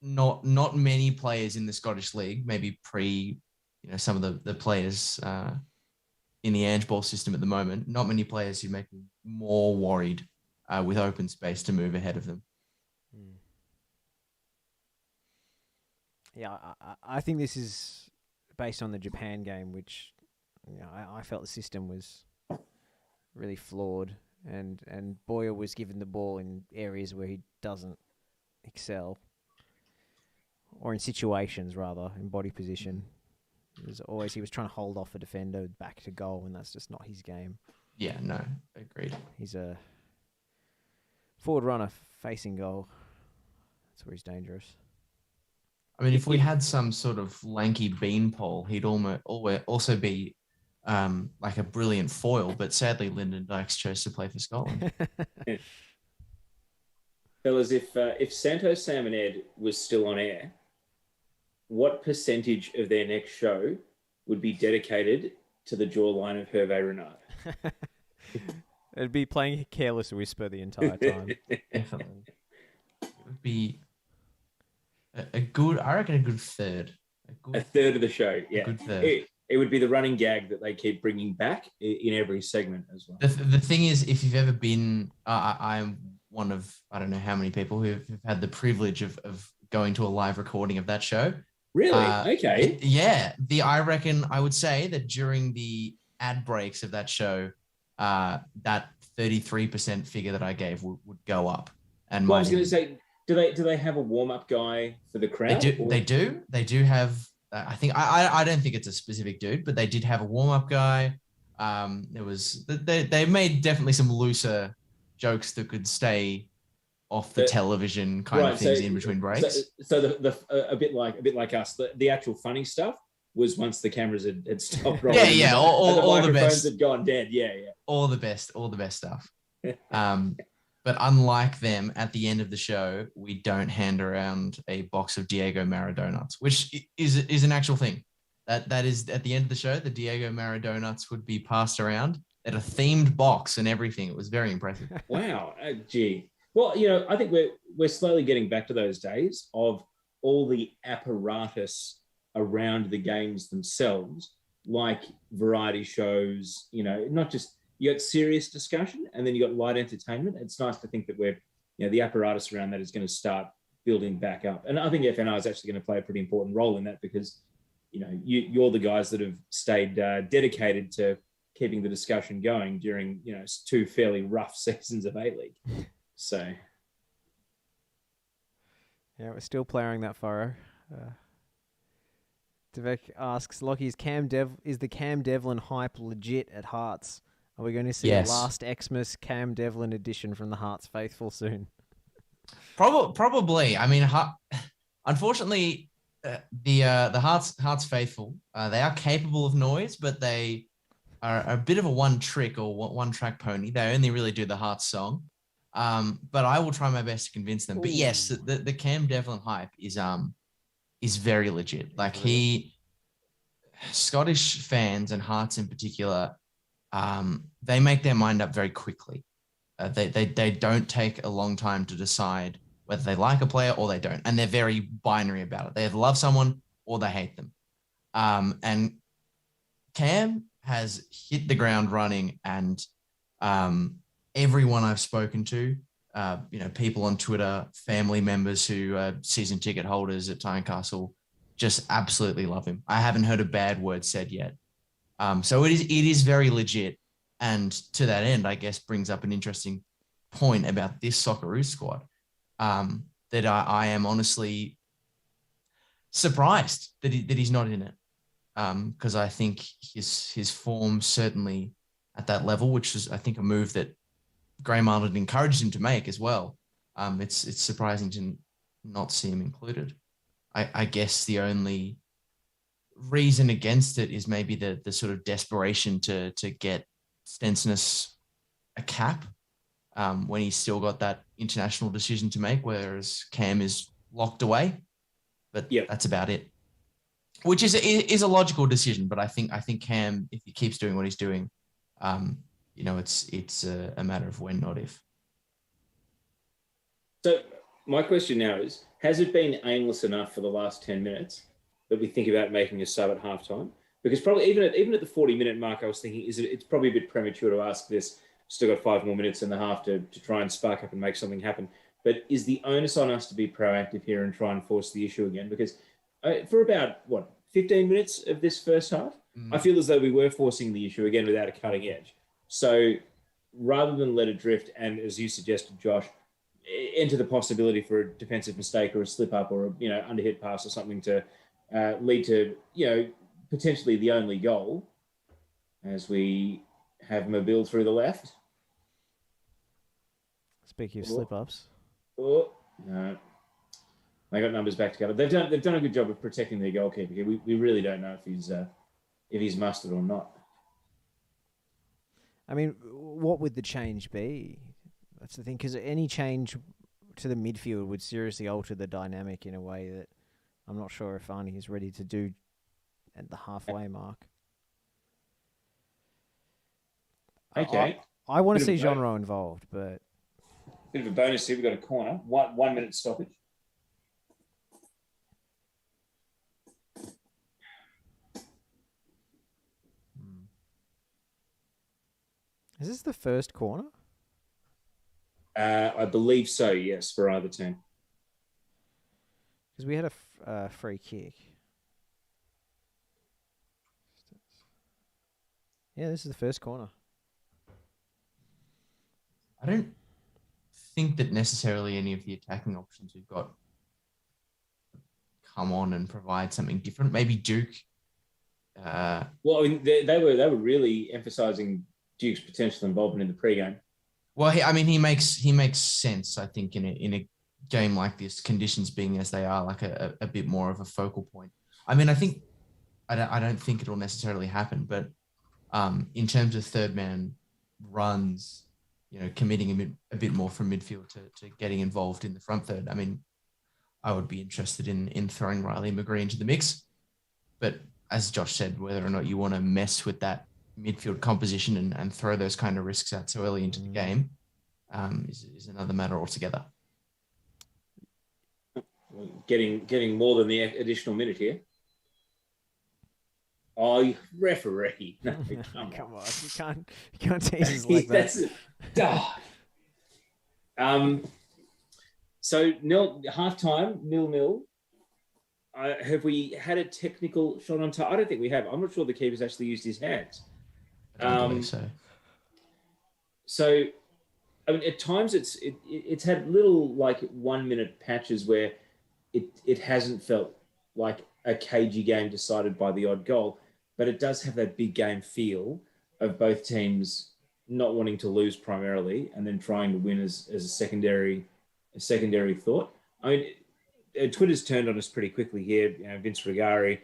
not many players in the Scottish League, maybe some of the players in the Ange Ball system at the moment, not many players who make me more worried with open space to move ahead of them. Yeah, I think this is based on the Japan game, which I felt the system was really flawed, and Boyle was given the ball in areas where he doesn't excel. or in situations rather, in body position. He was trying to hold off a defender back to goal, and that's just not his game. Yeah, no, agreed. He's a forward runner facing goal. That's where he's dangerous. I mean, if we had some sort of lanky beanpole, he'd also be like a brilliant foil, but sadly Lyndon Dykes chose to play for Scotland. Fellas, if Santos, Sam and Ed was still on air, what percentage of their next show would be dedicated to the jawline of Hervé Renard? It'd be playing Careless Whisper the entire time. Definitely. It would be a good third. A third of the show, yeah. A good third. It would be the running gag that they keep bringing back in every segment as well. The thing is, if you've ever been, I'm one of, I don't know how many people who've had the privilege of going to a live recording of that show. Really? Okay. Yeah. I reckon I would say that during the ad breaks of that show, that 33% figure that I gave would go up. And well, I was going to say, do they have a warm-up guy for the crowd? They do have, I think, I don't think it's a specific dude, but they did have a warm-up guy. They made definitely some looser jokes that could stay off the television kind of things in between breaks. So a bit like us, the actual funny stuff was once the cameras had stopped rolling. Yeah. All the best had gone dead. Yeah. All the best stuff. But unlike them, at the end of the show, we don't hand around a box of Diego Maradonuts, which is an actual thing. That is at the end of the show, the Diego Maradonuts would be passed around at a themed box and everything. It was very impressive. Wow. Gee. Well, I think we're slowly getting back to those days of all the apparatus around the games themselves, like variety shows, not just, you got serious discussion and then you got light entertainment. It's nice to think that the apparatus around that is going to start building back up. And I think FNR is actually going to play a pretty important role in that because, you're the guys that have stayed dedicated to keeping the discussion going during, two fairly rough seasons of A-League. So. Yeah, we're still ploughing that furrow. Devek asks, Lachie, is the Cam Devlin hype legit at Hearts? Are we going to see the last Xmas Cam Devlin edition from the Hearts faithful soon? Probably. I mean, unfortunately, the Hearts faithful, they are capable of noise, but they are a bit of a one-track pony. They only really do the Hearts song. But I will try my best to convince them. Ooh. But yes, the Cam Devlin hype is very legit. Like Scottish fans and Hearts in particular, they make their mind up very quickly. They don't take a long time to decide whether they like a player or they don't. And they're very binary about it. They either love someone or they hate them. And Cam has hit the ground running, and everyone I've spoken to, people on Twitter, family members who are season ticket holders at Tynecastle, just absolutely love him. I haven't heard a bad word said yet. So it is very legit. And to that end, I guess brings up an interesting point about this Socceroos squad, that I am honestly surprised that he's not in it. Because I think his form certainly at that level, which is, I think, a move that Graham Arnold encouraged him to make as well. It's surprising to not see him included. I guess the only reason against it is maybe the sort of desperation to get Stensness a cap when he's still got that international decision to make, whereas Cam is locked away. But that's about it. Which is a logical decision, but I think Cam, if he keeps doing what he's doing, it's a matter of when, not if. So my question now is, has it been aimless enough for the last 10 minutes that we think about making a sub at halftime? Because probably even at the 40-minute mark, I was thinking, it's probably a bit premature to ask this. Still got 5 more minutes in the half to try and spark up and make something happen. But is the onus on us to be proactive here and try and force the issue again? Because for about, 15 minutes of this first half, I feel as though we were forcing the issue again without a cutting edge. So rather than let it drift, and as you suggested, Josh, enter the possibility for a defensive mistake or a slip up or a underhit pass or something to lead to potentially the only goal as we have Mobile through the left. Speaking of slip ups. Oh no. They got numbers back together. They've done a good job of protecting their goalkeeper here. We really don't know if he's mustard or not. I mean, what would the change be? That's the thing, because any change to the midfield would seriously alter the dynamic in a way that I'm not sure if Arnie is ready to do at the halfway mark. Okay. I want to see Genre involved, but... Bit of a bonus here. We've got a corner. 1 minute stoppage. Is this the first corner? I believe so, yes, for either team. Because we had a free kick. Yeah, this is the first corner. I don't think that necessarily any of the attacking options we've got come on and provide something different. Maybe Duke. Well, I mean, they were really emphasising Duke's potential involvement in the pre-game. Well, he makes sense. I think in a game like this, conditions being as they are, like a bit more of a focal point. I mean, I don't think it'll necessarily happen, but in terms of third man runs, committing a bit more from midfield to getting involved in the front third. I mean, I would be interested in throwing Riley McGree into the mix, but as Josh said, whether or not you want to mess with that midfield composition and throw those kind of risks out so early into the game is another matter altogether. Getting more than the additional minute here. Oh, referee! No, come on, you can't tease us like that. So halftime 0-0. Have we had a technical shot on target? I don't think we have. I'm not sure the keeper's actually used his hands. I don't believe so. So, I mean, at times it's had little 1 minute patches where it hasn't felt like a cagey game decided by the odd goal, but it does have that big game feel of both teams not wanting to lose primarily and then trying to win as a secondary thought. I mean, Twitter's turned on us pretty quickly here. Vince Rigari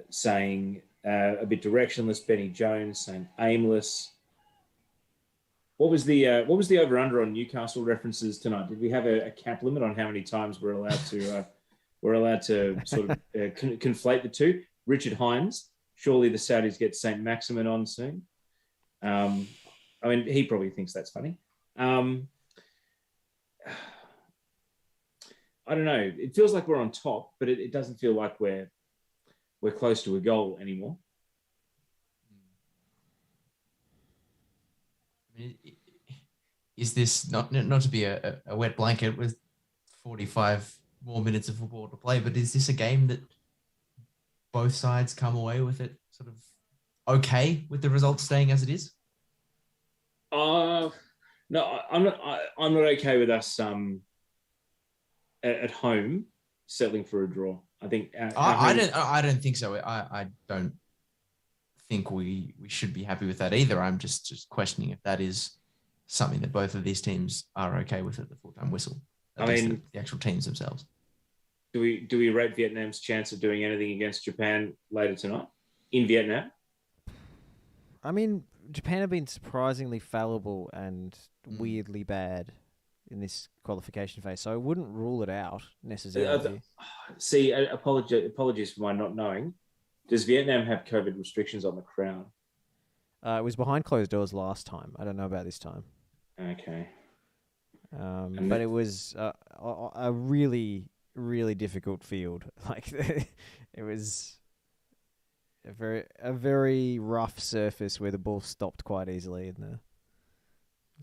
saying a bit directionless. Benny Jones saying aimless. What was the over under on Newcastle references tonight? Did we have a cap limit on how many times we're allowed to sort of conflate the two? Richard Hines. Surely the Saudis get St. Maximin on soon. I mean, he probably thinks that's funny. I don't know. It feels like we're on top, but it doesn't feel like we're close to a goal anymore. I mean, is this not to be a wet blanket with 45 more minutes of football to play, but is this a game that both sides come away with it sort of okay with the result staying as it is? No, I'm not okay with us at home settling for a draw. I think I don't think so. I don't think we should be happy with that either. I'm just questioning if that is something that both of these teams are okay with at the full-time whistle. I mean, the actual teams themselves. Do we rate Vietnam's chance of doing anything against Japan later tonight in Vietnam? I mean, Japan have been surprisingly fallible and weirdly bad in this qualification phase, so I wouldn't rule it out necessarily. See, apologies for my not knowing. Does Vietnam have COVID restrictions on the crowd? It was behind closed doors last time. I don't know about this time. Okay. But it was a really, really difficult field. Like it was a very rough surface where the ball stopped quite easily.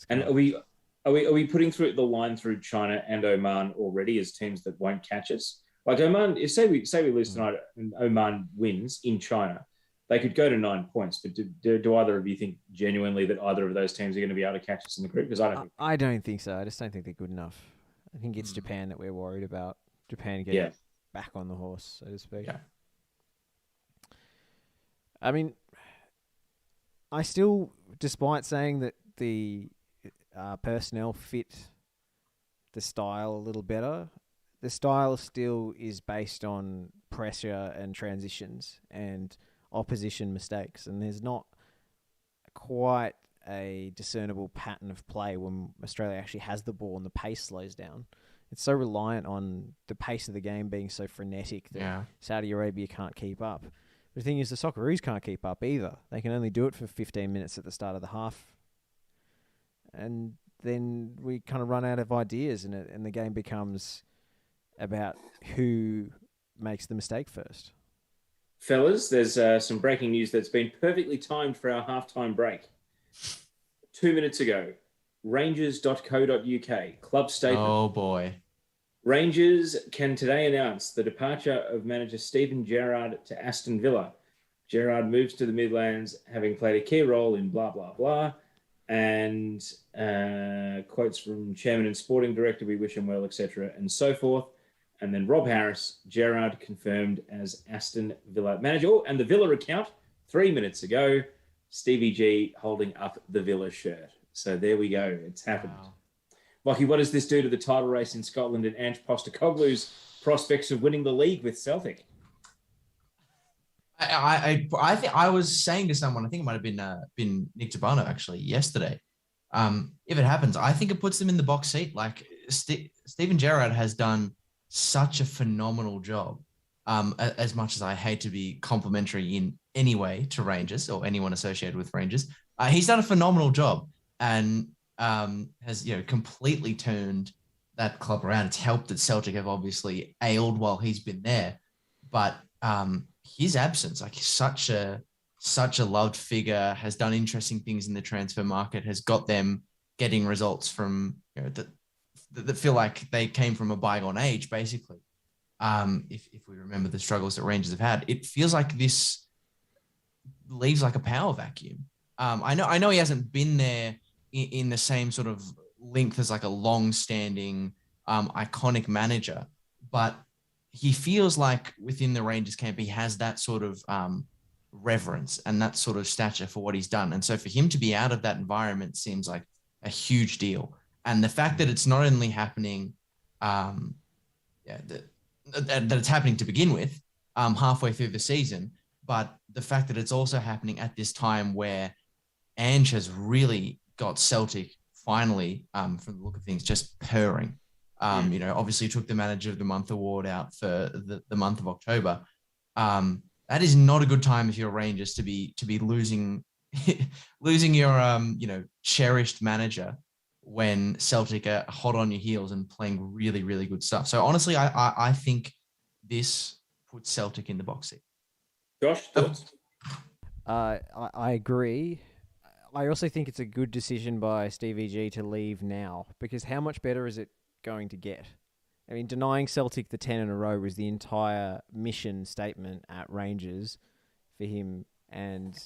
And are we putting through the line through China and Oman already as teams that won't catch us? Like Oman, say we lose tonight and Oman wins in China, they could go to 9 points. But do either of you think genuinely that either of those teams are going to be able to catch us in the group? Because I don't think so. I just don't think they're good enough. I think it's Japan that we're worried about. Japan getting back on the horse, so to speak. Yeah. I mean, I still, despite saying that the personnel fit the style a little better, the style still is based on pressure and transitions and opposition mistakes. And there's not quite a discernible pattern of play when Australia actually has the ball and the pace slows down. It's so reliant on the pace of the game being so frenetic that Saudi Arabia can't keep up. The thing is, the Socceroos can't keep up either. They can only do it for 15 minutes at the start of the half. And then we kind of run out of ideas, and the game becomes about who makes the mistake first. Fellas, there's some breaking news that's been perfectly timed for our halftime break. 2 minutes ago, Rangers.co.uk, club statement. Oh, boy. Rangers can today announce the departure of manager Steven Gerrard to Aston Villa. Gerrard moves to the Midlands, having played a key role in blah, blah, blah. And quotes from chairman and sporting director, we wish him well, etc., and so forth. And then Rob Harris, Gerrard confirmed as Aston Villa manager. Oh, and the Villa account, 3 minutes ago, Stevie G holding up the Villa shirt. So there we go. It's happened. Wow. Lachie, what does this do to the title race in Scotland and Ange Postecoglou's prospects of winning the league with Celtic? I think I was saying to someone, I think it might have been Nick Tabano actually yesterday. If it happens, I think it puts them in the box seat. Like Steven Gerrard has done such a phenomenal job. As much as I hate to be complimentary in any way to Rangers or anyone associated with Rangers, he's done a phenomenal job and has completely turned that club around. It's helped that Celtic have obviously ailed while he's been there, but his absence, like such a loved figure, has done interesting things in the transfer market, has got them getting results from that feel like they came from a bygone age, basically. If we remember the struggles that Rangers have had, it feels like this leaves like a power vacuum. I know he hasn't been there in the same sort of length as like a long-standing iconic manager, but he feels like within the Rangers camp, he has that sort of reverence and that sort of stature for what he's done. And so for him to be out of that environment seems like a huge deal. And the fact that it's not only happening, that it's happening to begin with halfway through the season, but the fact that it's also happening at this time where Ange has really got Celtic finally, from the look of things, just purring. Obviously took the Manager of the Month award out for the month of October. That is not a good time if you're Rangers to be losing your cherished manager when Celtic are hot on your heels and playing really, really good stuff. So honestly, I think this puts Celtic in the box seat. Josh, thoughts? I agree. I also think it's a good decision by Stevie G to leave now, because how much better is it going to get? I mean, denying Celtic the 10 in a row was the entire mission statement at Rangers for him. And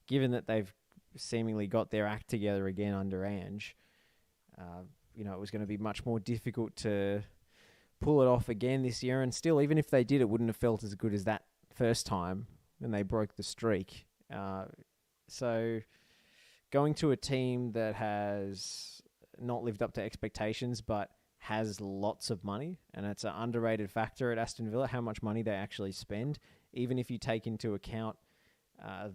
given that they've seemingly got their act together again under Ange, it was going to be much more difficult to pull it off again this year. And still, even if they did, it wouldn't have felt as good as that first time when they broke the streak. So going to a team that has not lived up to expectations, but has lots of money, and it's an underrated factor at Aston Villa, how much money they actually spend. Even if you take into account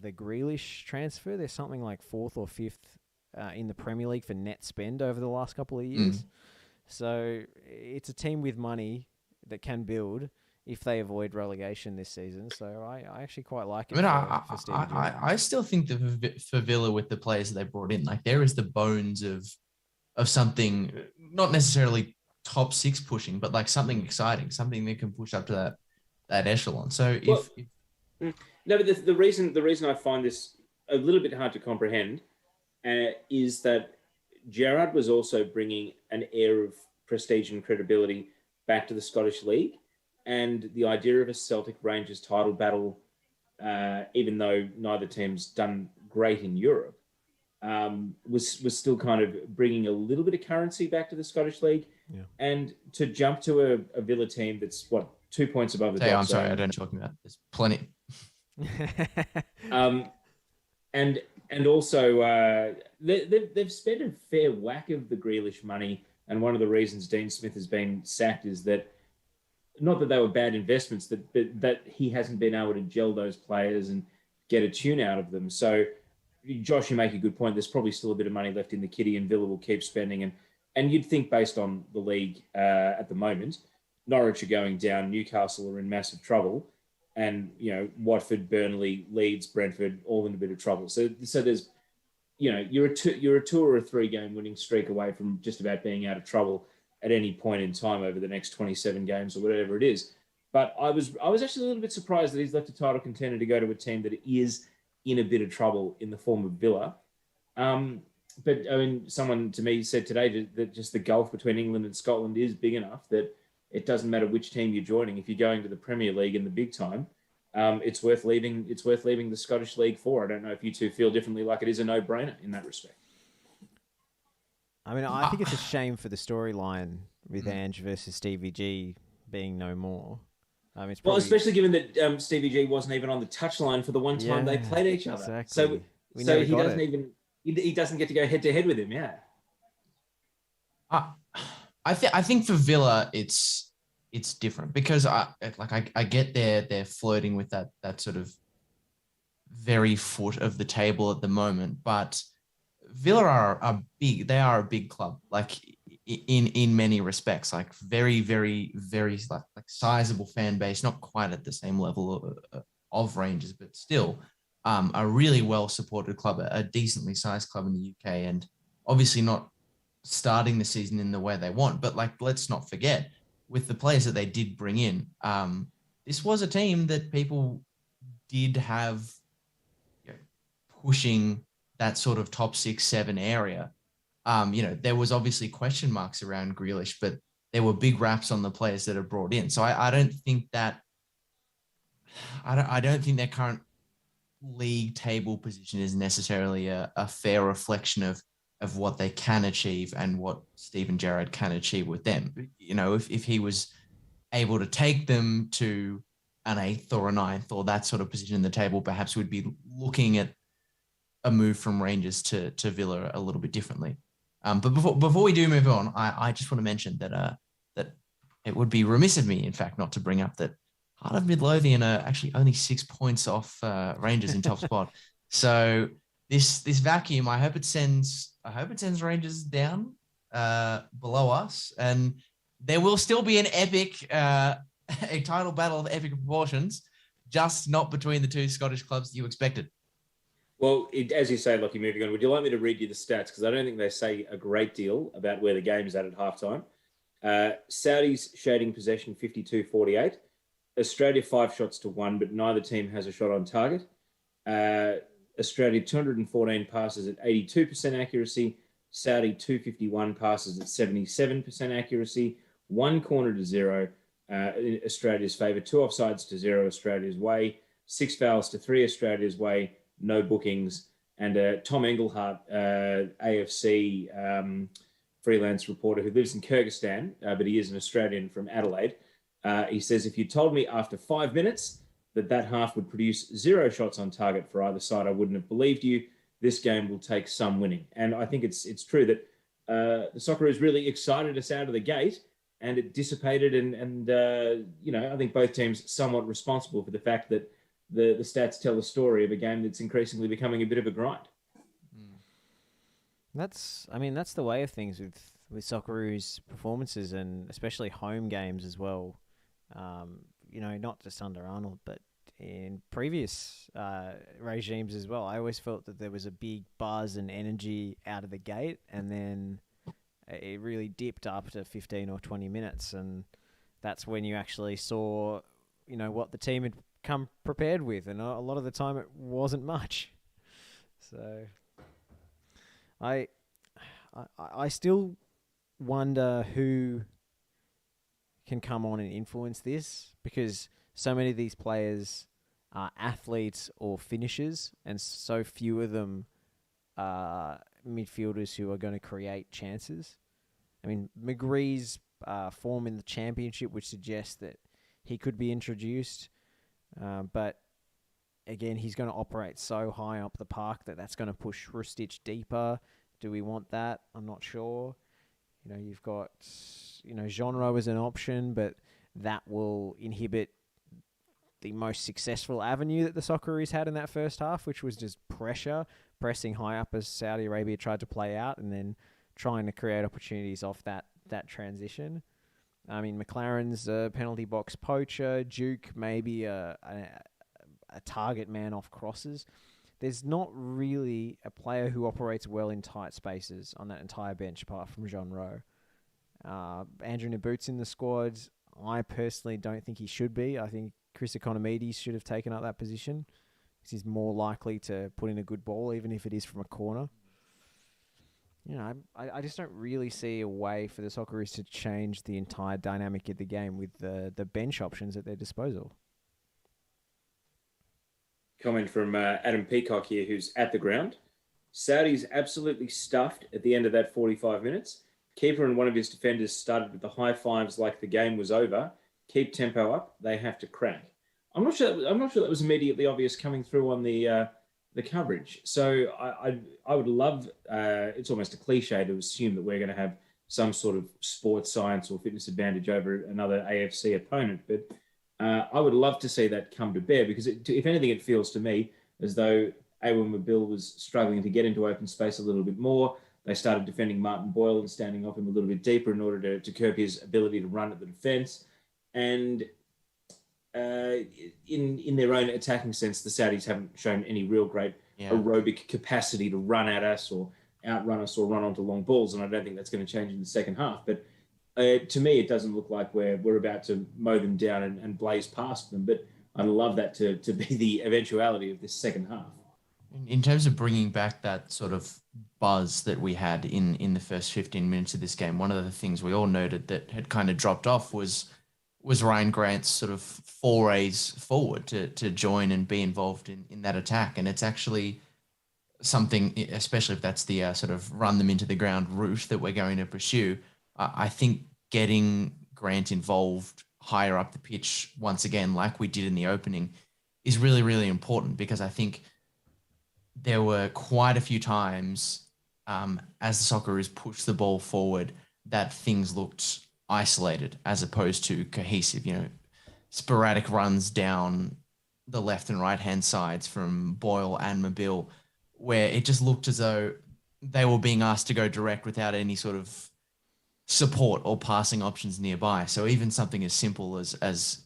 the Grealish transfer, there's something like 4th or 5th in the Premier League for net spend over the last couple of years. So it's a team with money that can build if they avoid relegation this season. So I actually quite like it. For Stevie G. I still think that for Villa, with the players that they brought in, like there is the bones of something, not necessarily top 6 pushing, but like something exciting, something that can push up to that echelon. So but the reason I find this a little bit hard to comprehend is that Gerrard was also bringing an air of prestige and credibility back to the Scottish League, and the idea of a Celtic Rangers title battle even though neither team's done great in Europe, was still kind of bringing a little bit of currency back to the Scottish League. Yeah. And to jump to a Villa team that's, 2 points above the top I'm sorry, zone. I don't know what you're talking about. There's plenty. And also they've spent a fair whack of the Grealish money, and one of the reasons Dean Smith has been sacked is that, not that they were bad investments, but that he hasn't been able to gel those players and get a tune out of them. So, Josh, you make a good point. There's probably still a bit of money left in the kitty, and Villa will keep spending. And you'd think, based on the league at the moment, Norwich are going down, Newcastle are in massive trouble, and Watford, Burnley, Leeds, Brentford, all in a bit of trouble. So there's, you're a 2 or a 3 game winning streak away from just about being out of trouble at any point in time over the next 27 games or whatever it is. But I was actually a little bit surprised that he's left a title contender to go to a team that is in a bit of trouble in the form of Villa. But I mean, someone to me said today that just the gulf between England and Scotland is big enough that it doesn't matter which team you're joining. If you're going to the Premier League in the big time, it's worth leaving the Scottish League for. I don't know if you two feel differently, like it is a no-brainer in that respect. I mean, I think it's a shame for the storyline with Ange versus Stevie G being no more. It's probably... Well, especially given that Stevie G wasn't even on the touchline for the one time they played each other. Exactly. So he doesn't even he doesn't get to go head to head with him. Yeah. I think for Villa it's different because I get they're flirting with that sort of very foot of the table at the moment, but Villa are a big club, like in many respects, like very, very, very like sizable fan base, not quite at the same level of Rangers, but still a really well supported club, a decently sized club in the UK, and obviously not starting the season in the way they want. But like, let's not forget, with the players that they did bring in, this was a team that people did have pushing that sort of top 6-7 area. There was obviously question marks around Grealish, but there were big raps on the players that are brought in. So I don't think that I don't think their current league table position is necessarily a fair reflection of what they can achieve and what Steven Gerrard can achieve with them. If he was able to take them to an 8th or a 9th or that sort of position in the table, perhaps we'd be looking at a move from Rangers to Villa a little bit differently. But before we do move on, I just want to mention that it would be remiss of me, in fact, not to bring up that Heart of Midlothian are actually only 6 points off Rangers in top spot. So this vacuum, I hope it sends Rangers down below us, and there will still be an epic a title battle of epic proportions, just not between the two Scottish clubs that you expected. Well, as you say, Lachie, moving on, would you like me to read you the stats? Because I don't think they say a great deal about where the game is at halftime. Saudis shading possession 52-48. Australia 5 shots to 1, but neither team has a shot on target. Australia 214 passes at 82% accuracy. Saudi 251 passes at 77% accuracy. 1 corner to 0 in Australia's favour. 2 offsides to 0 Australia's way. 6 fouls to 3 Australia's way. No bookings. And Tom Engelhart, AFC freelance reporter who lives in Kyrgyzstan, but he is an Australian from Adelaide. He says, if you told me after 5 minutes that half would produce 0 shots on target for either side, I wouldn't have believed you. This game will take some winning. And I think it's true that the Socceroos really excited us out of the gate, and it dissipated. And I think both teams somewhat responsible for the fact that the stats tell a story of a game that's increasingly becoming a bit of a grind. That's the way of things with Socceroos performances, and especially home games as well. Not just under Arnold, but in previous regimes as well. I always felt that there was a big buzz and energy out of the gate, and then it really dipped after 15 or 20 minutes, and that's when you actually saw, what the team had come prepared with, and a lot of the time it wasn't much. So I still wonder who can come on and influence this, because so many of these players are athletes or finishers, and so few of them are midfielders who are going to create chances. I mean, McGree's form in the championship would suggest that he could be introduced, but again, he's going to operate so high up the park that that's going to push Rustich deeper. Do we want that? I'm not sure. You've got, genre as an option, but that will inhibit the most successful avenue that the Socceroos had in that first half, which was just pressing high up as Saudi Arabia tried to play out and then trying to create opportunities off that transition. I mean, McLaren's a penalty box poacher. Duke maybe a target man off crosses. There's not really a player who operates well in tight spaces on that entire bench apart from Jean Rowe. Andrew Naboot's in the squad. I personally don't think he should be. I think Chris Economides should have taken up that position because he's more likely to put in a good ball, even if it is from a corner. I just don't really see a way for the Socceroos to change the entire dynamic of the game with the bench options at their disposal. Comment from Adam Peacock here, who's at the ground. Saudi's absolutely stuffed at the end of that 45 minutes. Keeper and one of his defenders started with the high fives like the game was over. Keep tempo up. They have to crack. I'm not sure that was immediately obvious coming through on the coverage. So I would love. It's almost a cliche to assume that we're going to have some sort of sports science or fitness advantage over another AFC opponent, but I would love to see that come to bear because, if anything, it feels to me as though Awan Mabil was struggling to get into open space a little bit more. They started defending Martin Boyle and standing off him a little bit deeper in order to curb his ability to run at the defence. And in their own attacking sense, the Saudis haven't shown any real great aerobic capacity to run at us or outrun us or run onto long balls, and I don't think that's going to change in the second half. But to me, it doesn't look like we're about to mow them down and blaze past them. But I'd love that to be the eventuality of this second half. In terms of bringing back that sort of buzz that we had in the first 15 minutes of this game, one of the things we all noted that had kind of dropped off was Ryan Grant's sort of forays forward to join and be involved in that attack. And it's actually something, especially if that's the sort of run them into the ground route that we're going to pursue. I think getting Grant involved higher up the pitch once again, like we did in the opening, is really, really important because I think there were quite a few times as the Socceroos pushed the ball forward that things looked isolated as opposed to cohesive, sporadic runs down the left and right hand sides from Boyle and Mabil, where it just looked as though they were being asked to go direct without any sort of support or passing options nearby. So even something as simple as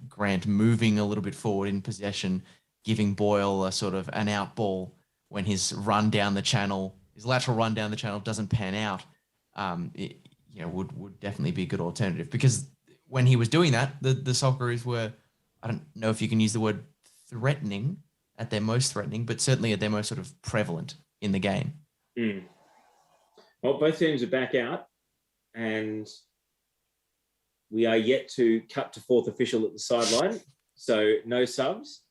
Grant moving a little bit forward in possession, giving Boyle a sort of an out ball when his lateral run down the channel doesn't pan out, would definitely be a good alternative. Because when he was doing that, the Socceroos were, I don't know if you can use the word threatening at their most threatening, but certainly at their most sort of prevalent in the game. Mm. Well, both teams are back out, and we are yet to cut to fourth official at the sideline. So no subs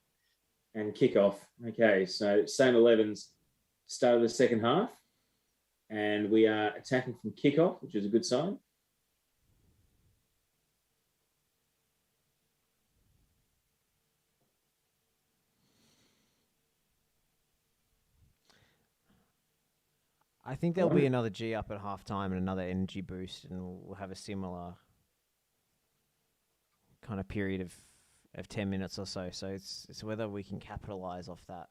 and kickoff. Okay, so same 11s, start of the second half. And we are attacking from kickoff, which is a good sign. I think there'll be another G up at halftime and another energy boost, and we'll have a similar kind of period of 10 minutes or so. So it's whether we can capitalize off that.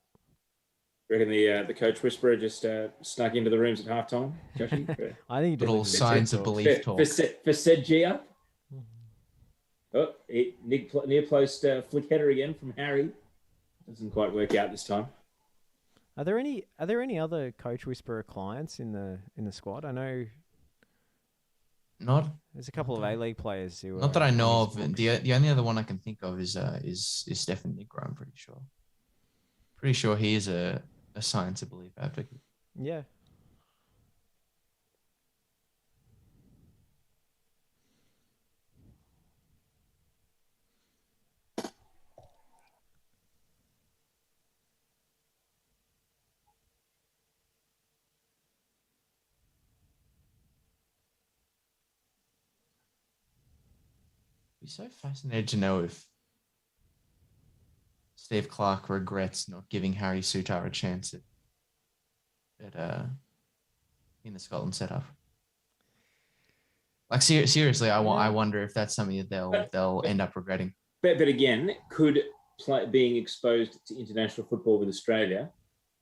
Reckon the coach whisperer just snuck into the rooms at halftime, Joshy? I think little signs of belief talk. For said G up. Oh, near post flick header again from Harry. Doesn't quite work out this time. Are there any other coach whisperer clients in the squad? I know there's a couple of A-League players who. Not that I know of. The only other one I can think of is Stefan Negro. I'm pretty sure. Pretty sure he is a science of belief advocate. Yeah. be so fascinated to know if Steve Clark regrets not giving Harry Sutar a chance at in the Scotland setup. Like seriously, I wonder if that's something that they'll end up regretting. But again, could being exposed to international football with Australia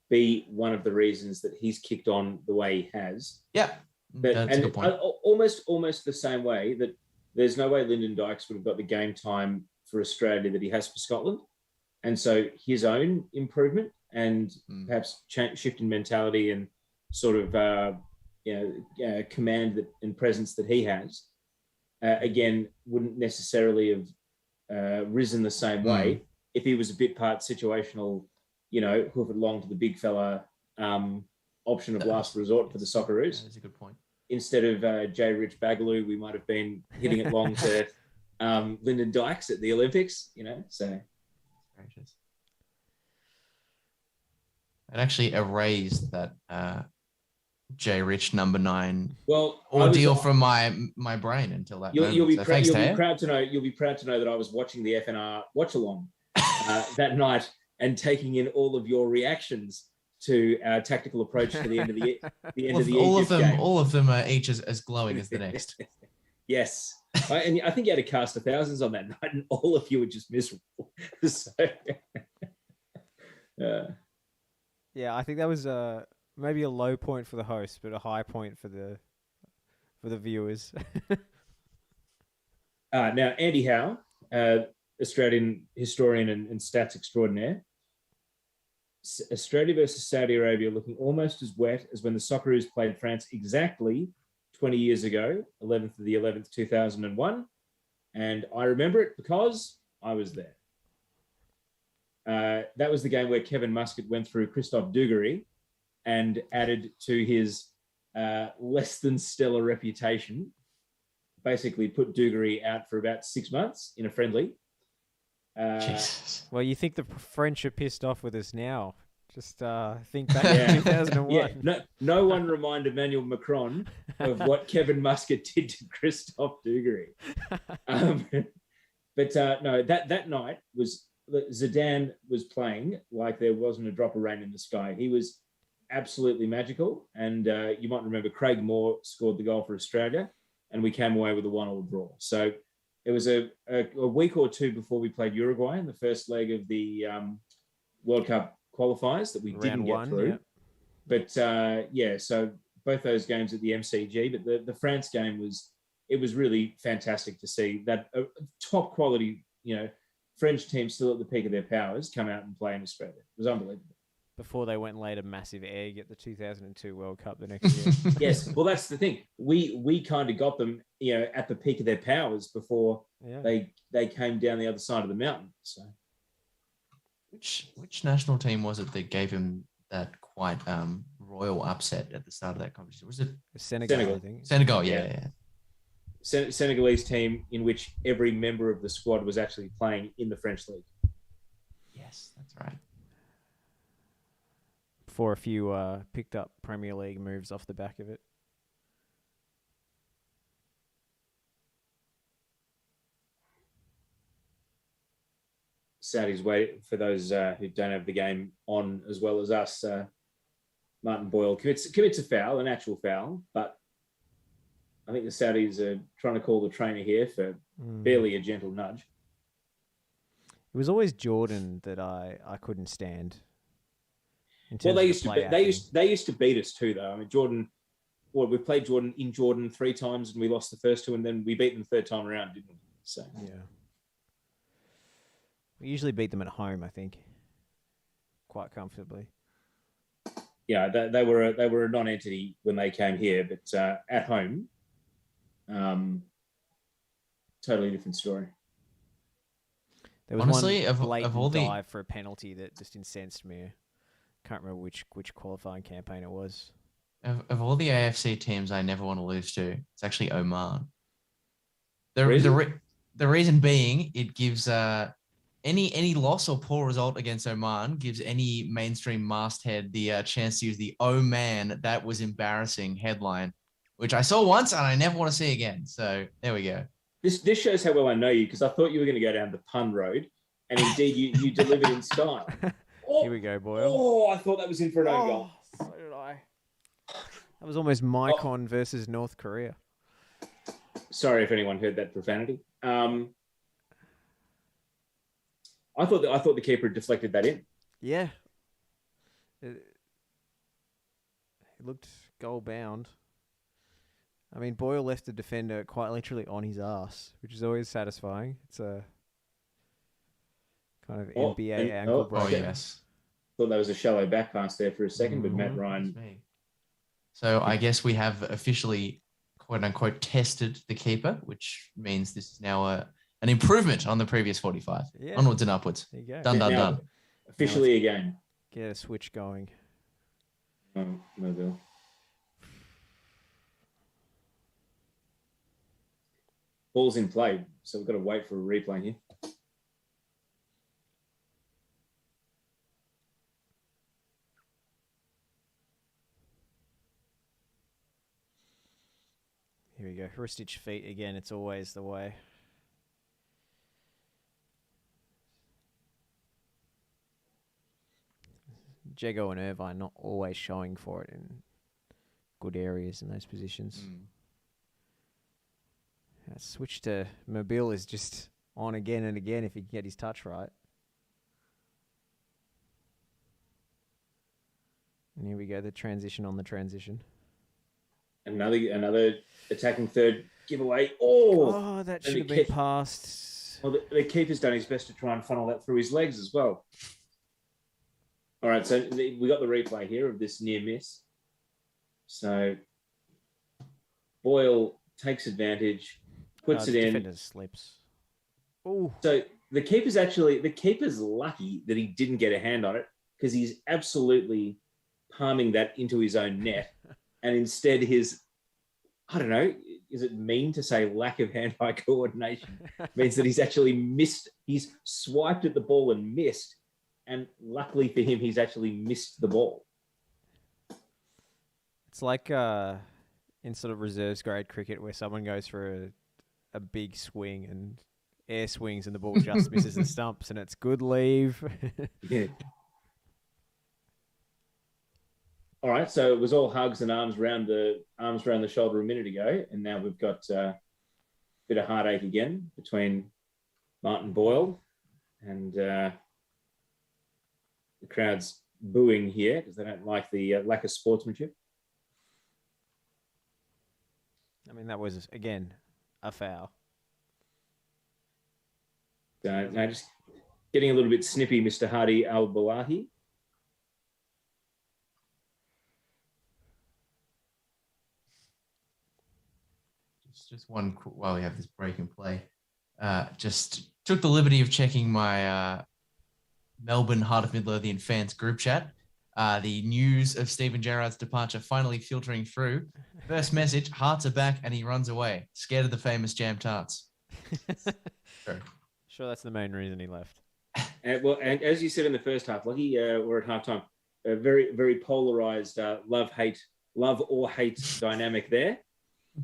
be one of the reasons that he's kicked on the way he has? Yeah, that's a good point. Almost the same way that there's no way Lyndon Dykes would have got the game time for Australia that he has for Scotland. And so his own improvement and perhaps shift in mentality and sort of command and presence that he has, again, wouldn't necessarily have risen the same way if he was a bit part situational, hoof it long to the big fella option of last resort for the Socceroos. That's a good point. Instead of J. Rich Bagaloo, we might have been hitting it long to Lyndon Dykes at the Olympics, so... Gracious. It actually erased that J. Rich number 9 ordeal from my brain until that moment. You'll be proud to know that I was watching the FNR watch along that night and taking in all of your reactions to our tactical approach to the end of the game. All of them are each as glowing as the next. Yes. And I think you had a cast of thousands on that night, and all of you were just miserable. So, yeah, I think that was maybe a low point for the host, but a high point for the viewers. Now, Andy Howe, Australian historian and stats extraordinaire. Australia versus Saudi Arabia looking almost as wet as when the Socceroos played France exactly 20 years ago, 11th of the 11th, 2001. And I remember it because I was there. That was the game where Kevin Muscat went through Christophe Dugarry and added to his less than stellar reputation, basically put Dugarry out for about 6 months in a friendly. Well, you think the French are pissed off with us now. Just think back to 2001. Yeah. No one remind Emmanuel Macron of what Kevin Muscat did to Christophe Dugarry. But that night was Zidane was playing like there wasn't a drop of rain in the sky. He was absolutely magical. And you might remember Craig Moore scored the goal for Australia and we came away with a 1-1 draw. So it was a week or two before we played Uruguay in the first leg of the World Cup qualifiers that we didn't get through. Yeah. But so both those games at the MCG, but the France game was really fantastic to see that top quality, French team still at the peak of their powers come out and play in Australia. It was unbelievable. Before they went and laid a massive egg at the 2002 World Cup the next year. Yes, well, that's the thing. We kind of got them, at the peak of their powers before they came down the other side of the mountain. So, which national team was it that gave him that quite royal upset at the start of that competition? Was it Senegal? I think. Senegal, yeah. Senegalese team in which every member of the squad was actually playing in the French league. Yes, that's right. Before a few picked up Premier League moves off the back of it. Saudis wait for those who don't have the game on as well as us. Martin Boyle commits a foul, an actual foul, but I think the Saudis are trying to call the trainer here for barely a gentle nudge. It was always Jordan that I couldn't stand. Well, they used to beat us too, though. I mean, Jordan. Well, we played Jordan in Jordan 3 times, and we lost the first 2, and then we beat them the 3rd time around, didn't we? So yeah, we usually beat them at home, I think, quite comfortably. Yeah, they were a non-entity when they came here, but at home, totally different story. There was honestly one blatant dive for a penalty that just incensed me. Can't remember which qualifying campaign it was. Of all the AFC teams I never want to lose to, it's actually Oman. The reason being, it gives any loss or poor result against Oman gives any mainstream masthead the chance to use the "Oh man, that was embarrassing" headline, which I saw once and I never want to see again. So there we go. This shows how well I know you, because I thought you were going to go down the pun road, and indeed you delivered in style. Oh, Here we go, Boyle. Oh, I thought that was in for an own goal. So did I. That was almost Micon versus North Korea. Sorry if anyone heard that profanity. I thought the keeper deflected that in. Yeah. It looked goal bound. I mean, Boyle left the defender quite literally on his ass, which is always satisfying. It's a kind of NBA ankle break. Oh, yes. Thought that was a shallow back pass there for a second, but Matt Ryan. So I guess we have officially, quote unquote, tested the keeper, which means this is now an improvement on the previous 45. Yeah. Onwards and upwards. There you go. Done. Officially again. Get a switch going. Mobile. Ball's in play, so we've got to wait for a replay here. Here we go. Hristich feet again. It's always the way. Jago and Irvine not always showing for it in good areas in those positions. Switch to Mobile is just on again and again if he can get his touch right. And here we go, the transition on the transition. Another attacking third giveaway. Oh, that should have been passed. Well, the keeper's done his best to try and funnel that through his legs as well. All right, so we got the replay here of this near miss. So Boyle takes advantage, puts it in. Defender slips. Oh. So the keeper's lucky that he didn't get a hand on it, because he's absolutely palming that into his own net. And instead I don't know, is it mean to say lack of hand-eye coordination means that he's actually missed, he's swiped at the ball and missed. And luckily for him, he's actually missed the ball. It's like in sort of reserves grade cricket where someone goes for a big swing and air swings and the ball just misses the stumps and it's good leave. Yeah. All right, so it was all hugs and arms around the shoulder a minute ago, and now we've got a bit of heartache again between Martin Boyle and the crowd's booing here because they don't like the lack of sportsmanship. I mean, that was, again, a foul. Now just getting a little bit snippy, Mr. Hadi Al-Balahi. Just one, while we have this break in play, just took the liberty of checking my Melbourne Heart of Midlothian fans group chat. The news of Steven Gerrard's departure finally filtering through. First message, Hearts are back and he runs away. Scared of the famous jam tarts. Sure, that's the main reason he left. And as you said in the first half, Lucky, we're at halftime. A very, very polarized love or hate dynamic there.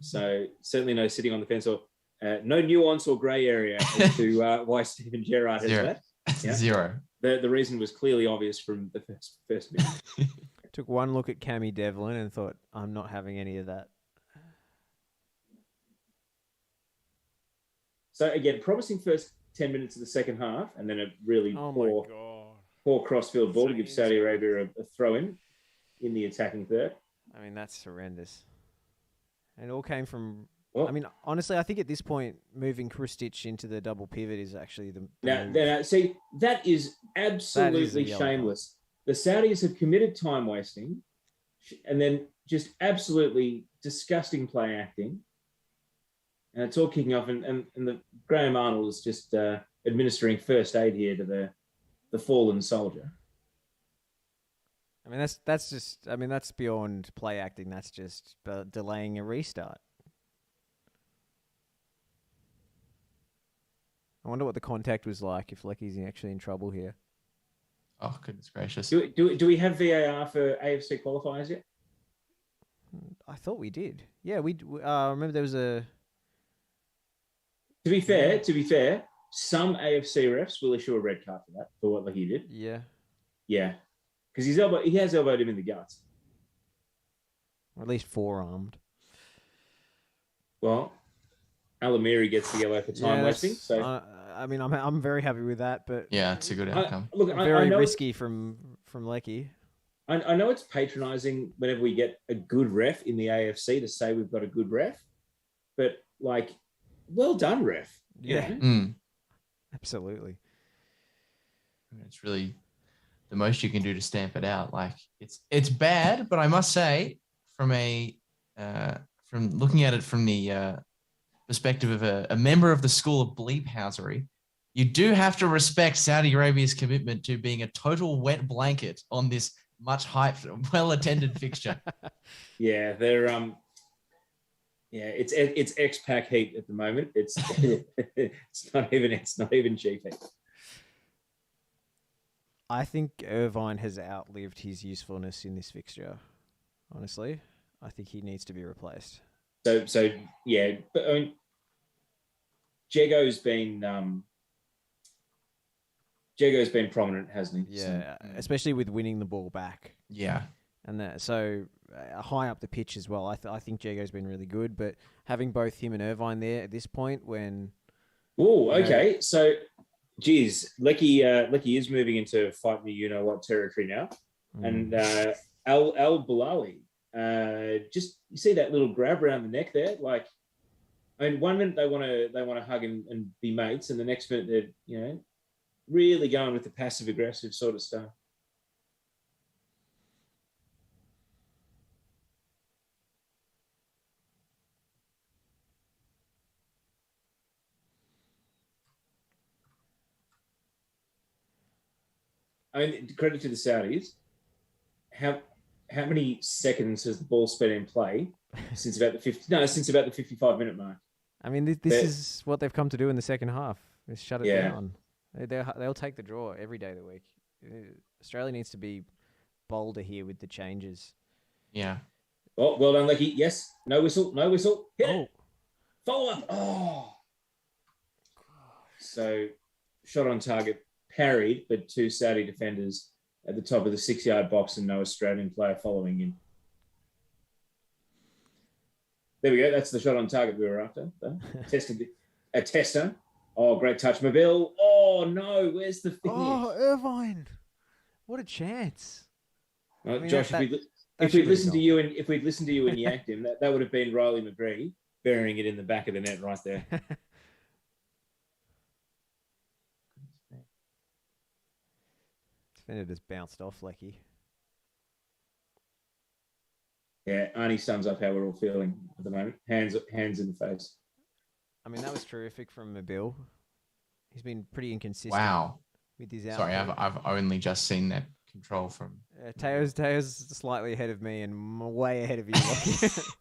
So certainly no sitting on the fence or no nuance or grey area as to why Steven Gerrard has left. Yeah? Zero. The reason was clearly obvious from the first minute. Took one look at Cammy Devlin and thought, I'm not having any of that. So again, promising first 10 minutes of the second half, and then a really poor crossfield ball to give Saudi Arabia a throw in the attacking third. I mean, that's horrendous. And it all came from... Well, I mean, honestly, I think at this point, moving Hristich into the double pivot is actually the... Now, see, that is absolutely shameless. The Saudis have committed time wasting and then just absolutely disgusting play acting. And it's all kicking off. And the Graham Arnold is just administering first aid here to the fallen soldier. I mean, that's just... I mean, that's beyond play acting. That's just delaying a restart. I wonder what the contact was like if Leckie's actually in trouble here. Oh, goodness gracious. Do we have VAR for AFC qualifiers yet? I thought we did. Yeah, we remember there was a... To be fair, some AFC refs will issue a red card for that, for what he did. Yeah. Yeah. Because he has elbowed him in the guts. Or at least forearmed. Well, Alamiri gets the yellow for time wasting. So I mean, I'm very happy with that, but Yeah, it's a good outcome. very risky from Lachie. I know it's patronising whenever we get a good ref in the AFC to say we've got a good ref, but like, well done, ref. Yeah, Mm. absolutely. It's really the most you can do to stamp it out. Like it's bad, but I must say, from looking at it from the perspective of a member of the school of bleephousery, you do have to respect Saudi Arabia's commitment to being a total wet blanket on this much hyped, well-attended fixture. Yeah, they're it's ex-pack heat at the moment. It's it's not even cheap heat. I think Irvine has outlived his usefulness in this fixture. Honestly, I think he needs to be replaced. So yeah, but I mean, Jago's been prominent, hasn't he? Yeah, especially with winning the ball back. Yeah, and that high up the pitch as well. I think Jago's been really good, but having both him and Irvine there at this point when. Oh, okay. So, geez, Lachie is moving into fight me, you know what territory now, and Al Balawi. Just you see that little grab around the neck there, like. I mean, 1 minute they want to hug and be mates, and the next minute they're really going with the passive aggressive sort of stuff. I mean, credit to the Saudis. How many seconds has the ball spent in play since about the 55-minute mark? I mean, this is what they've come to do in the second half. Is shut it down. They'll take the draw every day of the week. Australia needs to be bolder here with the changes. Yeah. Well done, Lachie. Yes. No whistle. Hit it. Follow up. Oh. So, shot on target, parried, but two Saudi defenders at the top of the 6-yard box and no Australian player following in. There we go. That's the shot on target we were after. A tester. Oh, great touch, Mabille. Oh no, where's the finish? Oh, Irvine, what a chance! Josh, if we'd listened to you and yanked him, that would have been Riley McGree burying it in the back of the net right there. Defender just bounced off, Lachie. Yeah, Arnie sums up how we're all feeling at the moment. Hands in the face. I mean, that was terrific from Mabille. He's been pretty inconsistent. Wow. With his Sorry, I've only just seen that control from. Teo's slightly ahead of me and way ahead of you, Lachie.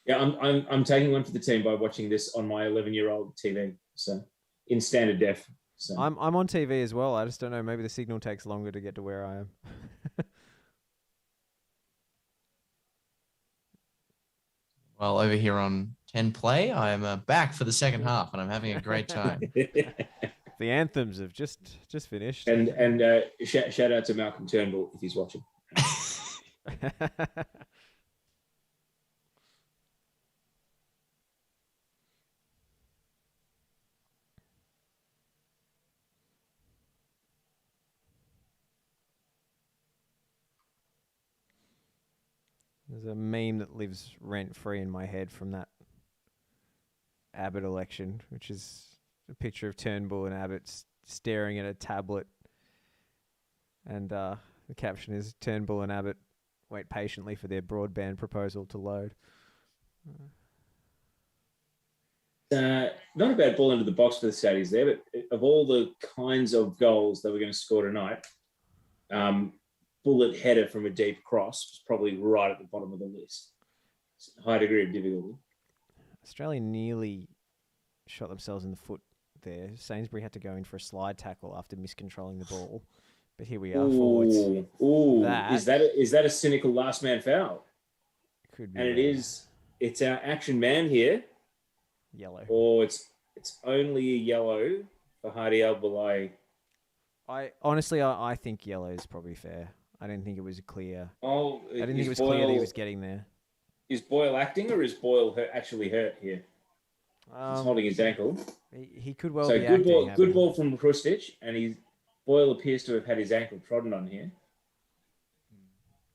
Yeah, I'm taking one for the team by watching this on my 11-year-old TV, so in standard def. So I'm on TV as well. I just don't know. Maybe the signal takes longer to get to where I am. Well, over here on 10 Play, I am back for the second half, and I'm having a great time. The anthems have just finished. And shout out to Malcolm Turnbull if he's watching. There's a meme that lives rent-free in my head from that Abbott election, which is a picture of Turnbull and Abbott staring at a tablet. And the caption is, Turnbull and Abbott wait patiently for their broadband proposal to load. Not a bad ball into the box for the Saudis there, but of all the kinds of goals that we're going to score tonight, bullet header from a deep cross was probably right at the bottom of the list. High degree of difficulty. Australia nearly shot themselves in the foot there. Sainsbury had to go in for a slide tackle after miscontrolling the ball. But here we are, forwards. Is that a cynical last man foul? Could be. And it's our action man here. Yellow. Or it's only a yellow for Hardy Al-Balai. I think yellow is probably fair. I didn't think it was clear. Oh, I didn't think it was clear that he was getting there. Is Boyle acting or is Boyle actually hurt here? He's holding his ankle. He could well be acting. Good ball from Krustic, and Boyle appears to have had his ankle trodden on here.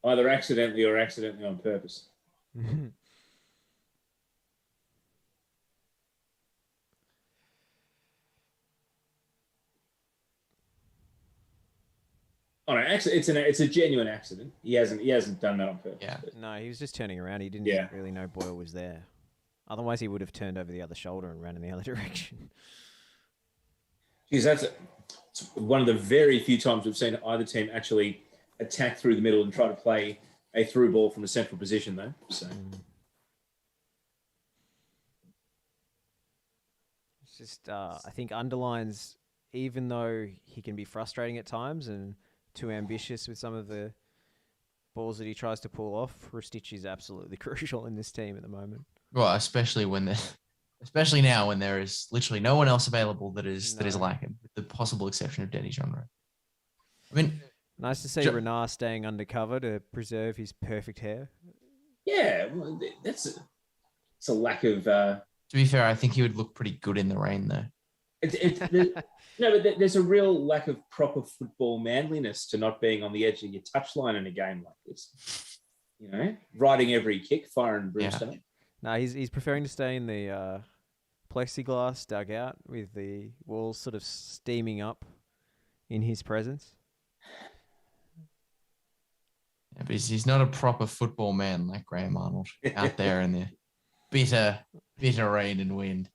Either accidentally or accidentally on purpose. Oh no, it's a genuine accident. He hasn't done that on purpose. Yeah. No, he was just turning around. He didn't really know Boyle was there. Otherwise, he would have turned over the other shoulder and ran in the other direction. Geez, it's one of the very few times we've seen either team actually attack through the middle and try to play a through ball from a central position, though. So it's just, I think, underlines, even though he can be frustrating at times and too ambitious with some of the balls that he tries to pull off, Krustic is absolutely crucial in this team at the moment. Well, especially now when there is literally no one else available that is like him, with the possible exception of Denny Genre. I mean, nice to see Renard staying undercover to preserve his perfect hair. Yeah, well, it's a lack of. To be fair, I think he would look pretty good in the rain, though. No, but there's a real lack of proper football manliness to not being on the edge of your touchline in a game like this. You know, riding every kick, fire and brimstone. Yeah. No, he's preferring to stay in the plexiglass dugout with the walls sort of steaming up in his presence. Yeah, but he's not a proper football man like Graham Arnold out there in the bitter rain and wind.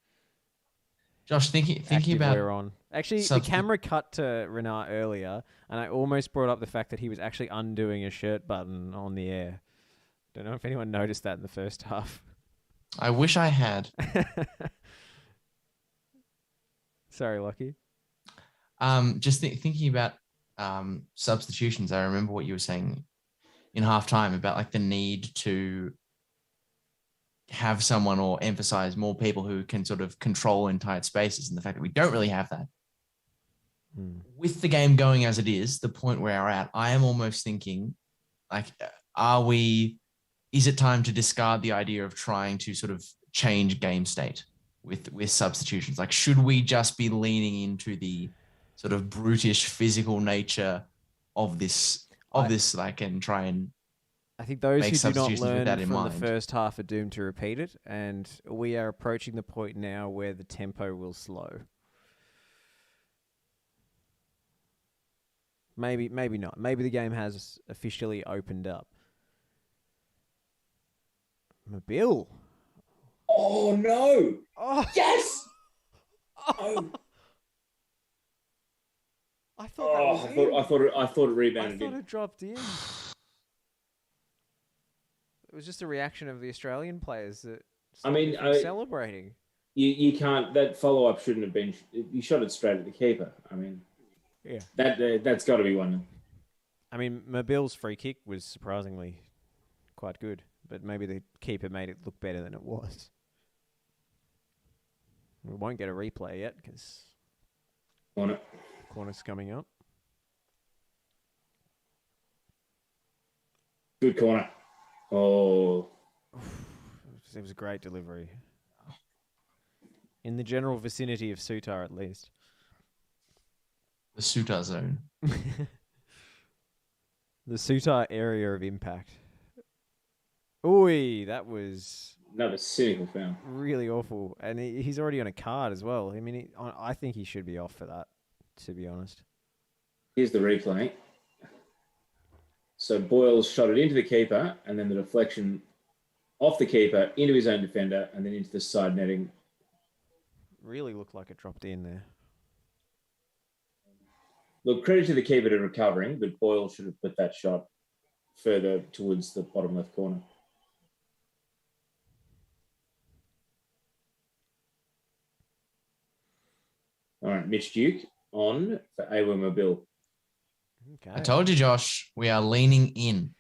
Josh, thinking about... We're on. Actually, the camera cut to Renard earlier, and I almost brought up the fact that he was actually undoing a shirt button on the air. Don't know if anyone noticed that in the first half. I wish I had. Sorry, Lachie. Just thinking about substitutions, I remember what you were saying in halftime about like the need to have someone or emphasize more people who can sort of control in tight spaces, and the fact that we don't really have that. With the game going as it is, the point where we're at, I am almost thinking, like, is it time to discard the idea of trying to sort of change game state with substitutions? Like, should we just be leaning into the sort of brutish physical nature of this, like, and try and I think those who do not learn from the first half are doomed to repeat it, and we are approaching the point now where the tempo will slow. Maybe not. Maybe the game has officially opened up. Mobile. Oh no! Oh yes! Oh. I thought it rebounded. I thought it dropped in. It was just a reaction of the Australian players that celebrating. You can't. That follow up shouldn't have been. You shot it straight at the keeper. I mean, yeah, that's got to be one. I mean, Mobile's free kick was surprisingly quite good, but maybe the keeper made it look better than it was. We won't get a replay yet because corner's coming up. Good corner. Oh, it was a great delivery. In the general vicinity of Sutar, at least. The Sutar zone. The Sutar area of impact. Ooh, that was another cynical foul. Really awful. And he's already on a card as well. I mean, I think he should be off for that, to be honest. Here's the replay. So Boyle's shot it into the keeper, and then the deflection off the keeper into his own defender, and then into the side netting. Really looked like it dropped in there. Look, credit to the keeper to recovering, but Boyle should have put that shot further towards the bottom left corner. All right, Mitch Duke on for Awa Mobile. Okay. I told you, Josh, we are leaning in.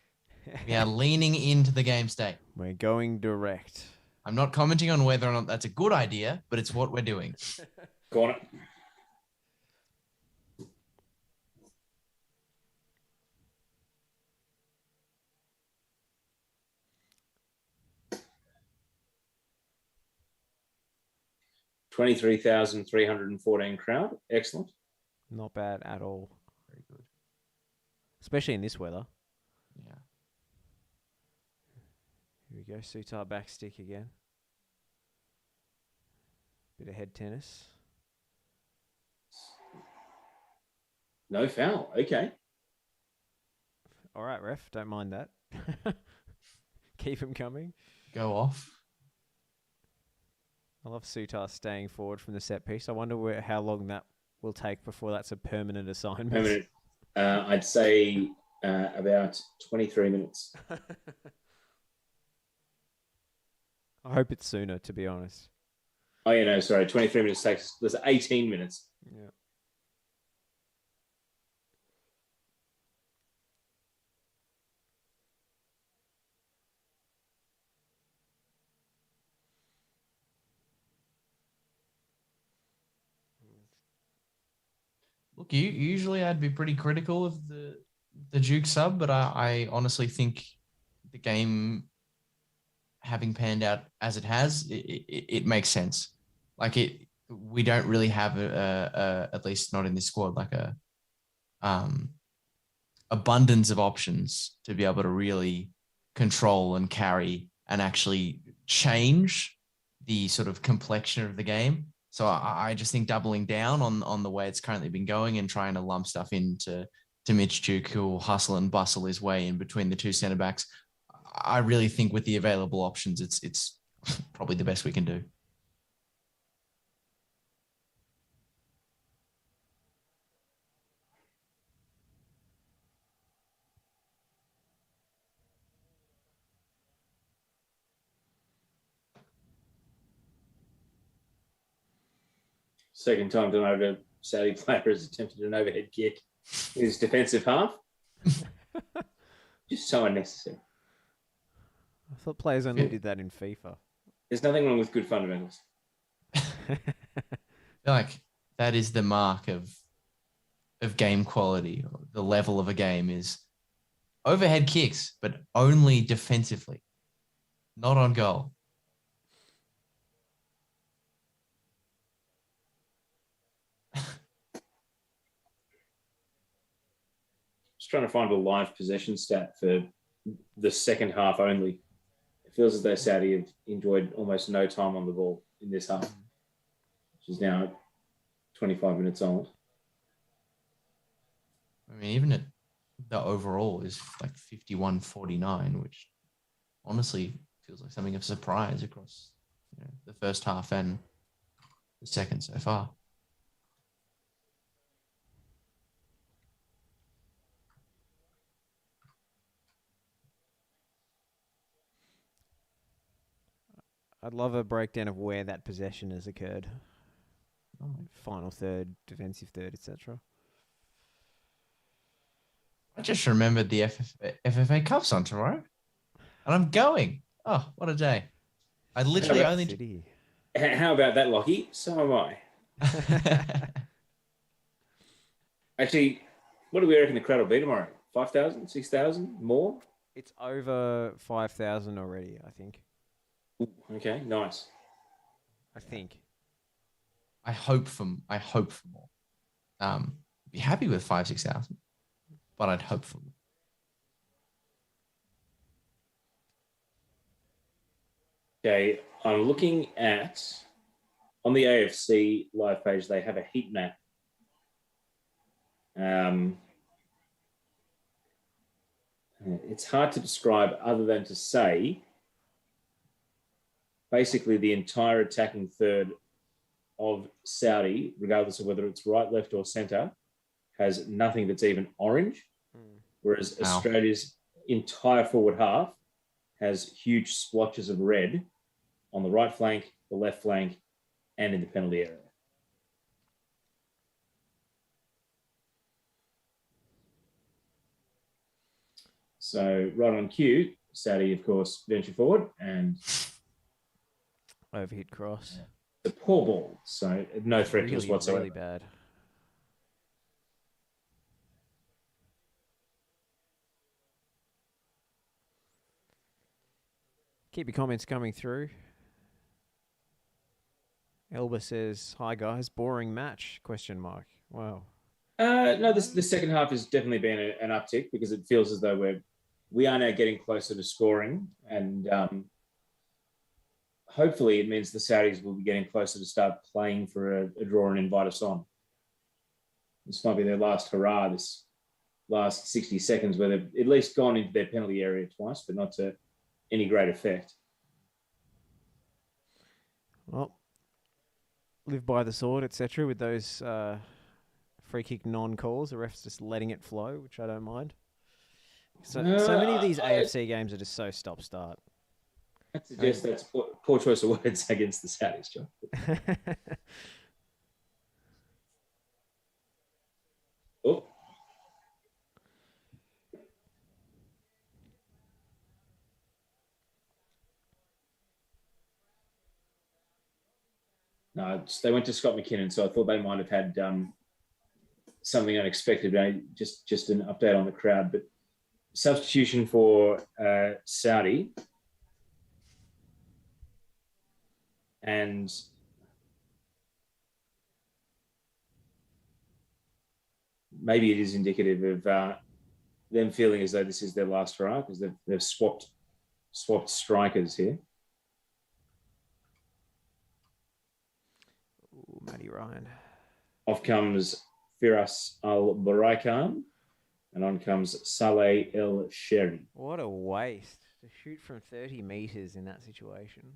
We are leaning into the game state. We're going direct. I'm not commenting on whether or not that's a good idea, but it's what we're doing. Corner. $23,314 crowd. Excellent. Not bad at all. Very good. Especially in this weather. Yeah. Here we go. Sutar back stick again. Bit of head tennis. No foul. Okay. All right, ref. Don't mind that. Keep him coming. Go off. I love Sutar staying forward from the set piece. I wonder how long that will take before that's a permanent assignment. Permanent. I'd say about 23 minutes. I hope it's sooner, to be honest. Oh, yeah, no, sorry. 23 minutes takes, there's 18 minutes. Yeah. Look, usually I'd be pretty critical of the Duke sub, but I honestly think the game having panned out as it has, it makes sense. Like we don't really have at least not in this squad, like a abundance of options to be able to really control and carry and actually change the sort of complexion of the game. So I just think doubling down on the way it's currently been going and trying to lump stuff into Mitch Duke, who will hustle and bustle his way in between the two centre backs. I really think with the available options, it's probably the best we can do. Second time tonight, a Saudi player has attempted an overhead kick in his defensive half. Just so unnecessary. I thought players only did that in FIFA. There's nothing wrong with good fundamentals. I feel like that is the mark of game quality. The level of a game is overhead kicks, but only defensively, not on goal. Just trying to find a live possession stat for the second half only. It feels as though Saudi have enjoyed almost no time on the ball in this half, which is now 25 minutes on. I mean, even at the overall is like 51-49, which honestly feels like something of surprise across the first half and the second so far. I'd love a breakdown of where that possession has occurred. Oh, final third, defensive third, etc. I just remembered the FFA Cup's on tomorrow, and I'm going. Oh, what a day! I literally only. How about that, Lachie? So am I. Actually, what do we reckon the crowd will be tomorrow? 5,000, 6,000, more? It's over 5,000 already, I think. Ooh, okay, nice. I think. I hope for more. Be happy with 5,000-6,000, but I'd hope for more. Okay, I'm looking at on the AFC live page. They have a heat map. It's hard to describe other than to say basically the entire attacking third of Saudi, regardless of whether it's right, left, or centre, has nothing that's even orange, whereas Australia's entire forward half has huge splotches of red on the right flank, the left flank, and in the penalty area. So right on cue, Saudi, of course, venture forward and Overhit cross. The poor ball. So no threat to us Really, whatsoever. really bad. Keep your comments coming through. Elba says, "Hi guys, boring match?" ? Wow. No, the second half has definitely been an uptick because it feels as though we are now getting closer to scoring, and hopefully it means the Saudis will be getting closer to start playing for a draw and invite us on. This might be their last hurrah, this last 60 seconds, where they've at least gone into their penalty area twice, but not to any great effect. Well, live by the sword, etc. with those free kick non-calls. The ref's just letting it flow, which I don't mind. So many of these AFC games are just so stop-start. I'd suggest that's poor choice of words against the Saudis, John. Oh. No, they went to Scott McKinnon, so I thought they might have had something unexpected. Just an update on the crowd, but substitution for Saudi, and maybe it is indicative of them feeling as though this is their last hurrah because they've swapped strikers here. Ooh, Matty Ryan. Off comes Firas Al-Baraikan, and on comes Saleh El Sherry. What a waste to shoot from 30 metres in that situation.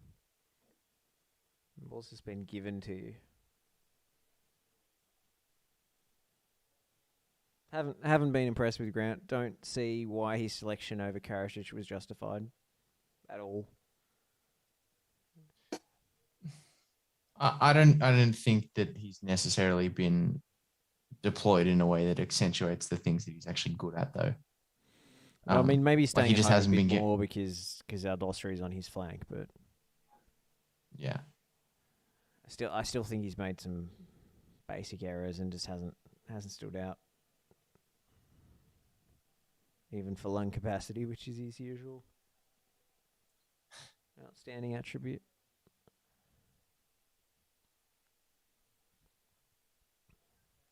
The ball's just been given to you. Haven't been impressed with Grant. Don't see why his selection over Karasic was justified at all. I don't think that he's necessarily been deployed in a way that accentuates the things that he's actually good at, though. I mean, maybe he's staying he just at home hasn't a bit been more because Aldosri is on his flank, but yeah, I still think he's made some basic errors and just hasn't stood out, even for lung capacity, which is his usual outstanding attribute.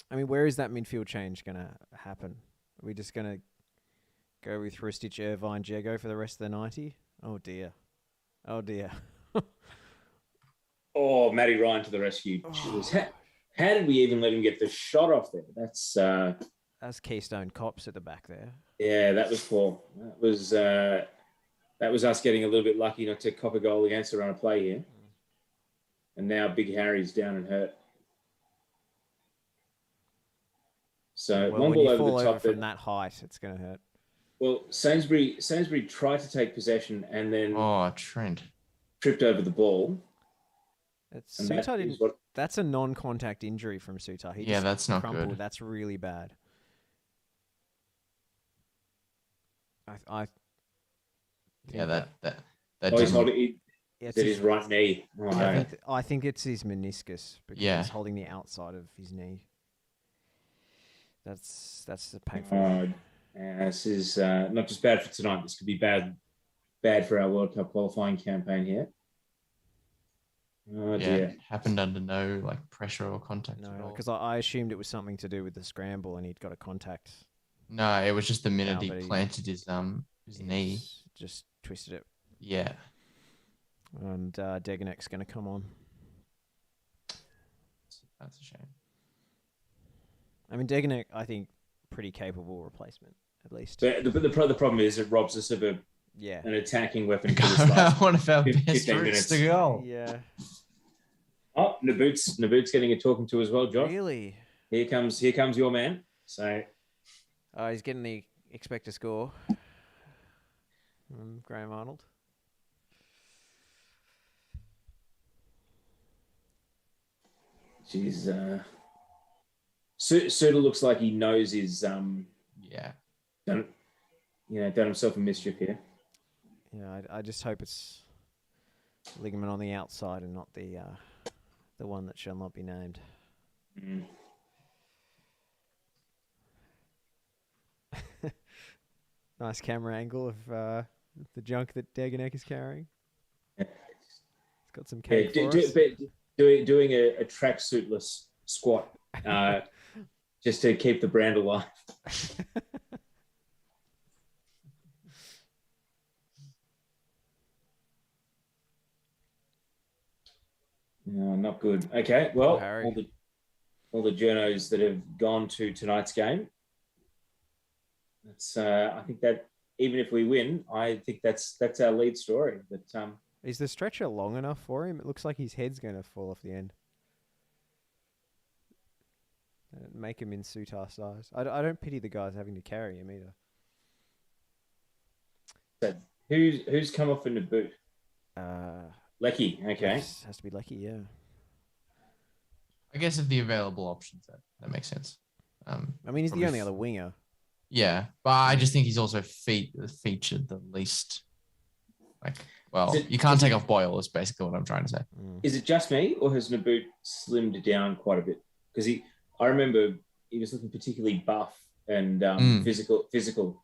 I mean, where is that midfield change going to happen? Are we just going to go with Hristich, Irvine, Jago for the rest of the 90? Oh, dear. Oh, dear. Oh, Matty Ryan to the rescue. How did we even let him get the shot off there? That's Keystone Cops at the back there. Yeah, that was poor. That was us getting a little bit lucky not to cop a goal against the run of play here. And now Big Harry's down and hurt. So Well, one when ball you over fall the over top. from that height, it's going to hurt. Well, Sainsbury tried to take possession and then Trent tripped over the ball. That's a non-contact injury from Sutar. That's not crumpled. good. That's really bad. He's holding. It's his right knee. Oh, no. I think it's his meniscus because he's holding the outside of his knee. That's the painful. This is not just bad for tonight. This could be bad for our World Cup qualifying campaign here. Oh dear. It happened under no pressure or contact at all. Because I assumed it was something to do with the scramble and he'd got a contact. No, it was just the minute he planted his knee. Just twisted it. Yeah. And Deganek's going to come on. That's a shame. I mean, Deganek, I think, pretty capable replacement, at least. But the problem is it robs us of an attacking weapon for this last one of our best 15 minutes to go. Yeah. Oh, Naboot's getting a talking to as well, Josh. Really? Here comes your man. So he's getting the expect to score. Graham Arnold. Jeez, Suter looks like he knows his done himself a mischief here. Yeah, I just hope it's Ligament on the outside and not the one that shall not be named. Mm. Nice camera angle of the junk that Dagonek is carrying. It's got some cake for us. Doing a tracksuitless squat just to keep the brand alive. No, not good. Okay, well, all the journos that have gone to tonight's game. That's I think that even if we win, I think that's our lead story. But is the stretcher long enough for him? It looks like his head's going to fall off the end. Make him in Sutar size. I don't pity the guys having to carry him either. So who's come off in the boot? Lachie, okay. Has to be Lachie, yeah. I guess of the available options, that makes sense. I mean, he's the only other winger. Yeah, but I just think he's also featured the least. You can't take off Boyle, is basically what I'm trying to say. Is it just me, or has Naboot slimmed down quite a bit? Because I remember he was looking particularly buff and physical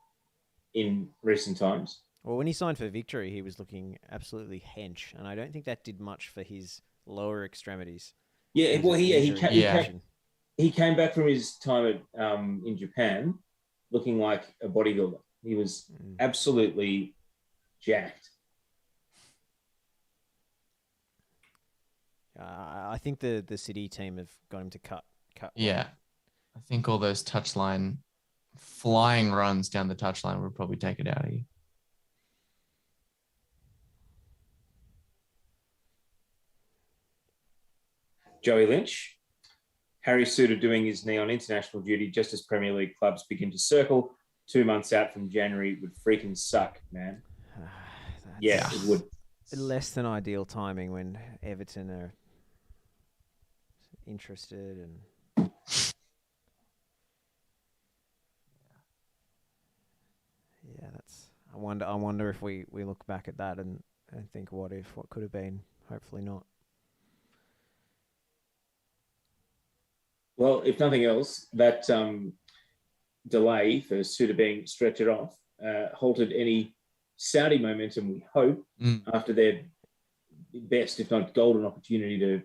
in recent times. Well, when he signed for Victory, he was looking absolutely hench, and I don't think that did much for his lower extremities. Yeah, well, he came back from his time in Japan looking like a bodybuilder. He was absolutely jacked. I think the City team have got him to cut. Yeah, I think all those touchline flying runs down the touchline would probably take it out of you. Joey Lynch. Harry Suter doing his knee on international duty just as Premier League clubs begin to circle. 2 months out from January would freaking suck, man. Yeah, it would. Less than ideal timing when Everton are interested and yeah, that's. I wonder if we look back at that and think, what could have been? Hopefully not. Well, if nothing else, that delay for Suter being stretched off halted any Saudi momentum, we hope, after their best, if not golden, opportunity to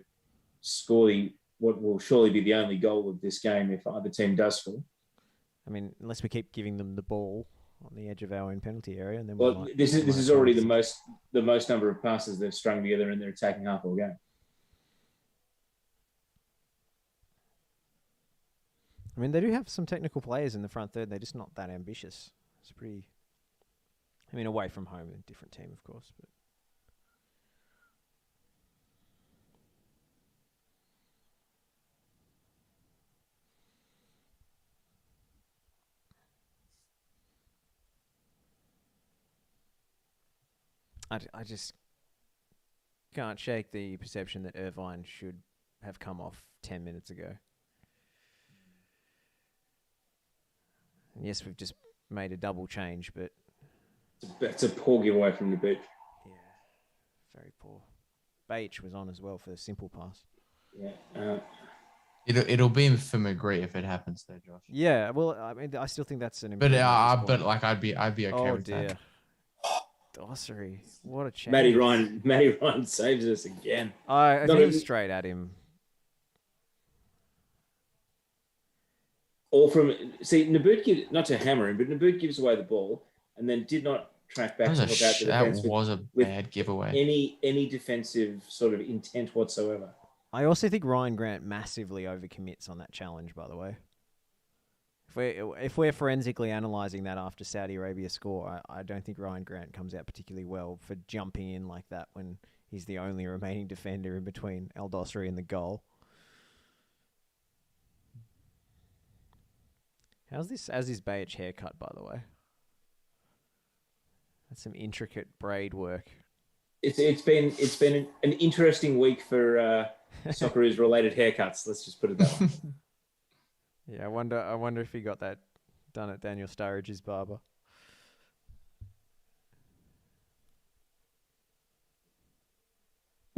score what will surely be the only goal of this game if either team does score. I mean, unless we keep giving them the ball on the edge of our own penalty area, and then this is already the most number of passes they've strung together in their attacking half all game. I mean, they do have some technical players in the front third. They're just not that ambitious. It's pretty. I mean, away from home, a different team, of course, but. I just can't shake the perception that Irvine should have come off 10 minutes ago. And yes, we've just made a double change, but... That's a poor giveaway from the boot. Yeah, very poor. Baich was on as well for a simple pass. Yeah. It'll be for McGree if it happens though, Josh. Yeah, well, I mean, I still think that's an improvement. But I'd be okay with that. Dossery, what a chance. Matty Ryan saves us again. I think it was straight at him. Or Naboot gives, not to hammer him, but Naboot gives away the ball and then did not track back to look out the defense. That was a bad giveaway. Any defensive sort of intent whatsoever. I also think Ryan Grant massively overcommits on that challenge, by the way. If we're forensically analysing that after Saudi Arabia score, I don't think Ryan Grant comes out particularly well for jumping in like that when he's the only remaining defender in between El Dossery and the goal. How's his Baich haircut, by the way? That's some intricate braid work. It's been an interesting week for Socceroos related haircuts. Let's just put it that way. Yeah, I wonder if he got that done at Daniel Sturridge's barber.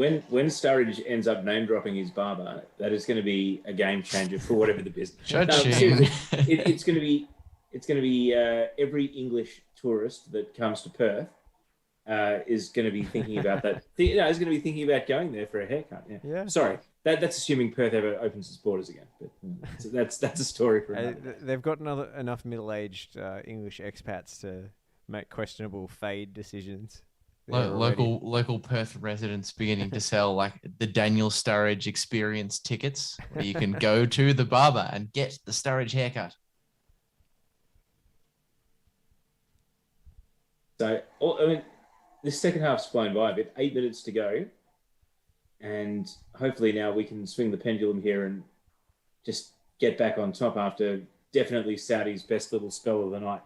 when Sturridge ends up name dropping his barber, that is going to be a game changer for whatever the business. Seriously, it's going to be every English tourist that comes to Perth is going to be thinking about that. Is going to be thinking about going there for a haircut. Yeah. Sorry, that's assuming Perth ever opens its borders again. But that's a story for another day. They've got enough middle-aged English expats to make questionable fade decisions. Local Perth residents beginning to sell like the Daniel Sturridge experience tickets, where you can go to the barber and get the Sturridge haircut. So, I mean, this second half's flown by a bit. 8 minutes to go, and hopefully now we can swing the pendulum here and just get back on top after definitely Saudi's best little spell of the night.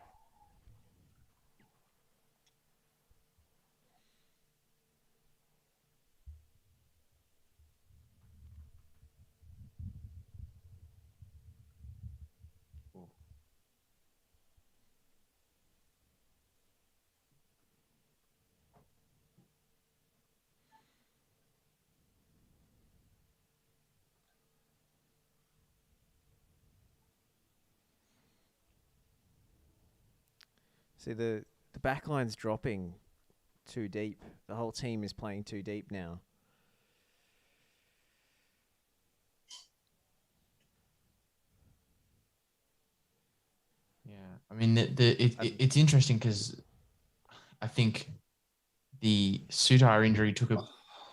See, the back line's dropping too deep. The whole team is playing too deep now. Yeah, I mean, it's interesting because I think the Sutar injury took a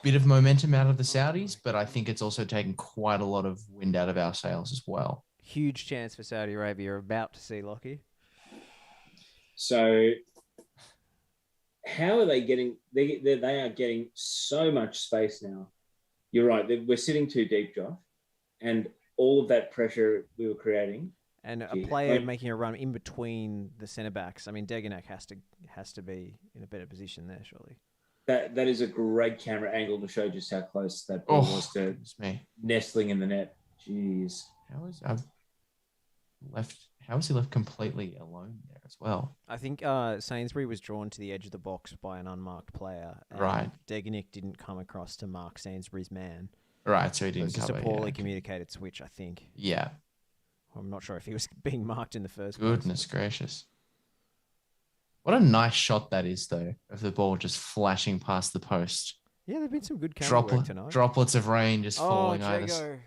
bit of momentum out of the Saudis, but I think it's also taken quite a lot of wind out of our sails as well. Huge chance for Saudi Arabia. About to see Lachie. So, how are they getting? They are getting so much space now. You're right. We're sitting too deep, Josh, and all of that pressure we were creating. And a player making a run in between the centre backs. I mean, Degenek has to be in a better position there, surely. That is a great camera angle to show just how close that ball was to nestling in the net. Jeez, How was he left completely alone there as well? I think Sainsbury was drawn to the edge of the box by an unmarked player. And right. Degenek didn't come across to mark Sainsbury's man. Right, so he didn't cover. It's just a poorly communicated switch, I think. Yeah. I'm not sure if he was being marked in the first place. Goodness gracious. What a nice shot that is, though, of the ball just flashing past the post. Yeah, there've been some good camera work tonight. Droplets of rain just falling over.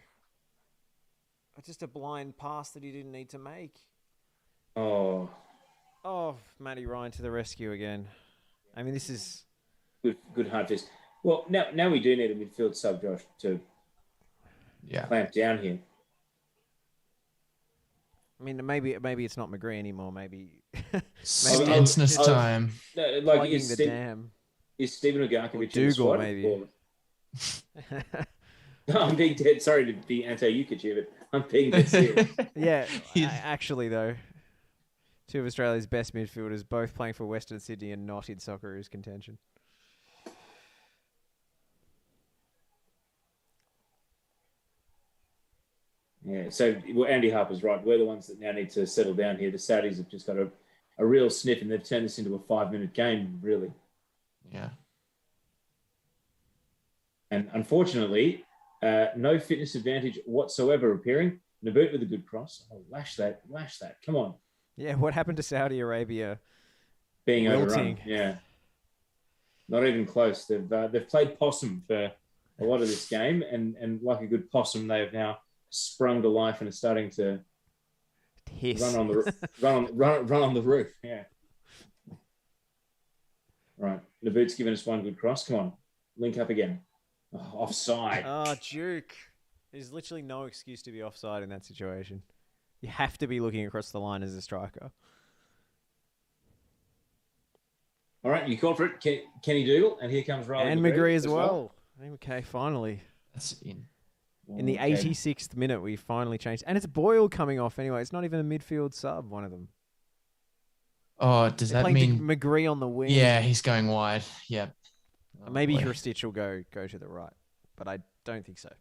Just a blind pass that he didn't need to make. Oh, Matty Ryan to the rescue again. I mean, this is good hard fist. Well, now we do need a midfield sub, Josh, to clamp down here. I mean, maybe it's not McGree anymore. Maybe Stensness time. No, like is Stephen Ugarkovic in the squad? Maybe. No, I'm being dead. Sorry to be anti-Ukic here, but I'm being dead serious. Yeah, actually though, two of Australia's best midfielders, both playing for Western Sydney and not in Socceroos contention. Yeah, so Andy Harper's right. We're the ones that now need to settle down here. The Saudis have just got a real sniff, and they've turned this into a 5-minute game, really. Yeah. And unfortunately, no fitness advantage whatsoever appearing. Naboot with a good cross. Oh, lash that. Come on. Yeah, what happened to Saudi Arabia? Being overrun. Yeah. Not even close. They've played possum for a lot of this game, and like a good possum, they have now sprung to life and are starting to run on the roof. Yeah. Right. Naboot's given us one good cross. Come on. Link up again. Oh, offside. Oh, Duke. There's literally no excuse to be offside in that situation. You have to be looking across the line as a striker. All right, you called for it, Kenny Dougal, and here comes Riley and McGree as well. Okay, finally. That's in. In the 86th minute, we finally changed. And it's Boyle coming off anyway. It's not even a midfield sub, one of them. Oh, does that mean McGree on the wing? Yeah, he's going wide. Yeah. Oh, maybe Hristich will go to the right, but I don't think so.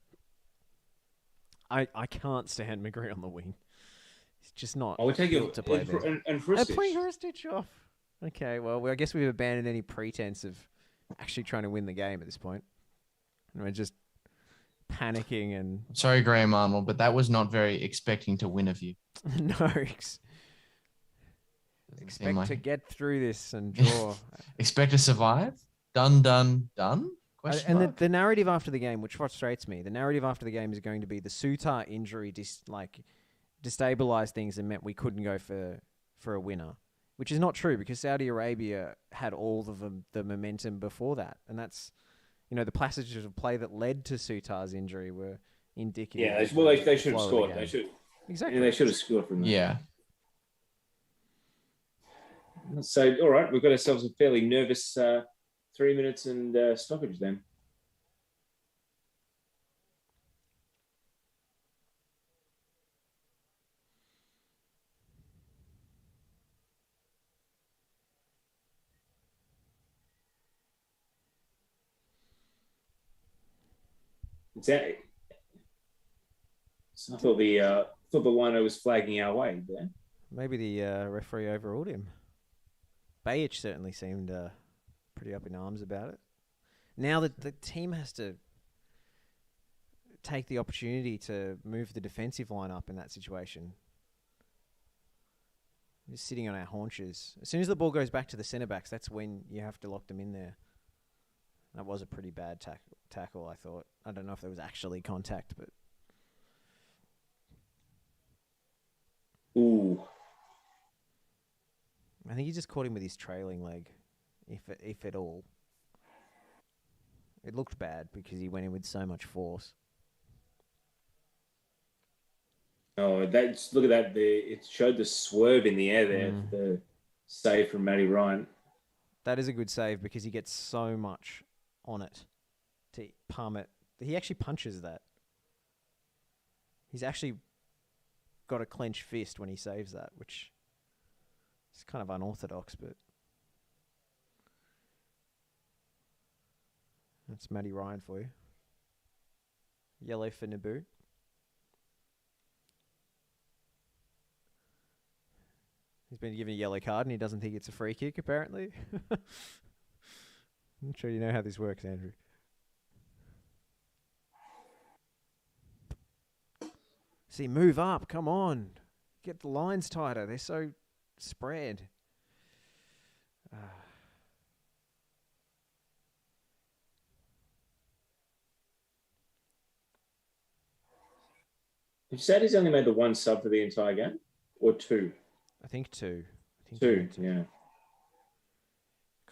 I can't stand McGree on the wing. He's just not. I would take it to play and Hristich. They're playing Hristich off. Okay, well, I guess we've abandoned any pretense of actually trying to win the game at this point. And we're just panicking and Sorry, Graham Arnold, but that was not very expecting to win of you. no, expect to get through this and draw. Expect to survive? Done. And the narrative after the game, which frustrates me, the narrative after the game is going to be the Sutar injury destabilized things and meant we couldn't go for a winner, which is not true because Saudi Arabia had all of the momentum before that. And that's, the passages of play that led to Sutar's injury were indicative. Yeah, they should have scored. They should. Exactly. Yeah, they should have scored from that. Yeah. So, all right, we've got ourselves a fairly nervous 3 minutes and stoppage then. I thought the liner was flagging our way there. Maybe the referee overruled him. Bajic certainly seemed pretty up in arms about it. Now that the team has to take the opportunity to move the defensive line up in that situation. Just sitting on our haunches. As soon as the ball goes back to the centre backs, that's when you have to lock them in there. That was a pretty bad tackle, I thought. I don't know if there was actually contact, but... Ooh. I think he just caught him with his trailing leg, if at all. It looked bad because he went in with so much force. Oh, look at that. It showed the swerve in the air there, the save from Matty Ryan. That is a good save because he gets so much on it to palm it. He actually punches that. He's actually got a clenched fist when he saves that, which is kind of unorthodox, but that's Matty Ryan for you. Yellow for Naboo. He's been given a yellow card and he doesn't think it's a free kick, apparently. I'm not sure you know how this works, Andrew. See, move up. Come on. Get the lines tighter. They're so spread. Did you say he's only made the one sub for the entire game? Or two? I think two. Two, yeah.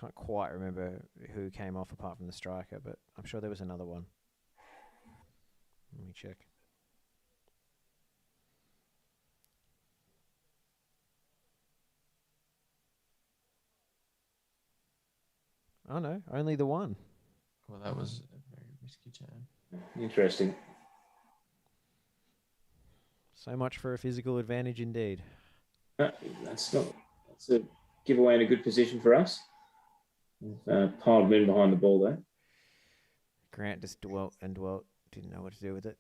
Can't quite remember who came off apart from the striker, but I'm sure there was another one. Let me check. Oh no, only the one. Well, that was a very risky turn. Interesting. So much for a physical advantage indeed. That's a giveaway in a good position for us. Piled men behind the ball there. Grant just dwelt, didn't know what to do with it.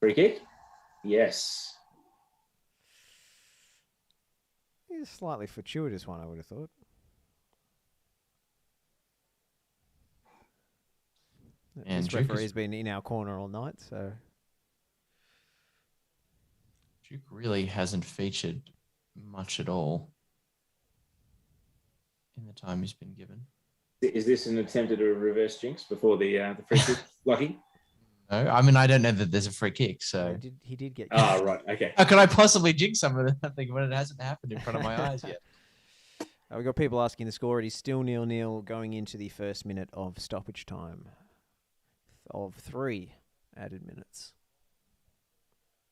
Free kick? Yes. It's a slightly fortuitous one, I would have thought. And this referee's been in our corner all night, so... Duke really hasn't featured much at all in the time he's been given. Is this an attempt at a reverse jinx before the free kick, Lachie? No, I mean, I don't know that there's a free kick, so... He did get... Oh, right, okay. How could I possibly jinx something when it hasn't happened in front of my eyes yet? We've got people asking the score. It is still 0-0 going into the first minute of stoppage time of 3 added minutes.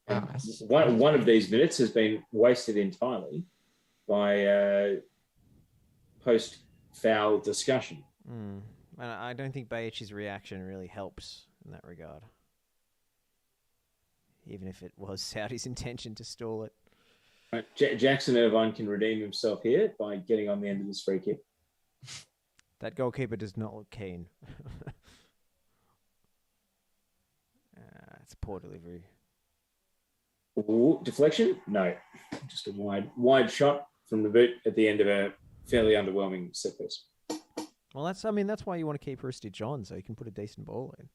One of these minutes has been wasted entirely by post-foul discussion. And I don't think Bajic's reaction really helps in that regard. Even if it was Saudi's intention to stall it. Right. Jackson Irvine can redeem himself here by getting on the end of this free kick. That goalkeeper does not look keen. It's poor delivery. Ooh, deflection? No. Just a wide shot from the boot at the end of a fairly underwhelming set piece. Well, that's why you want to keep Ristich on, so you can put a decent ball in.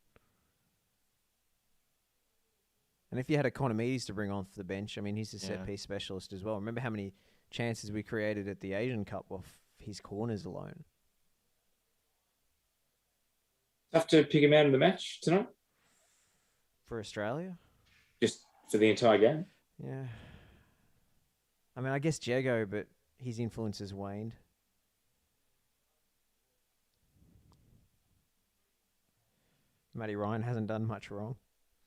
And if you had Economides to bring off the bench, I mean, he's a set-piece specialist as well. Remember how many chances we created at the Asian Cup off his corners alone? Tough to pick him out of the match tonight? For Australia? Just for the entire game? Yeah. I mean, I guess Jago, but his influence has waned. Matty Ryan hasn't done much wrong.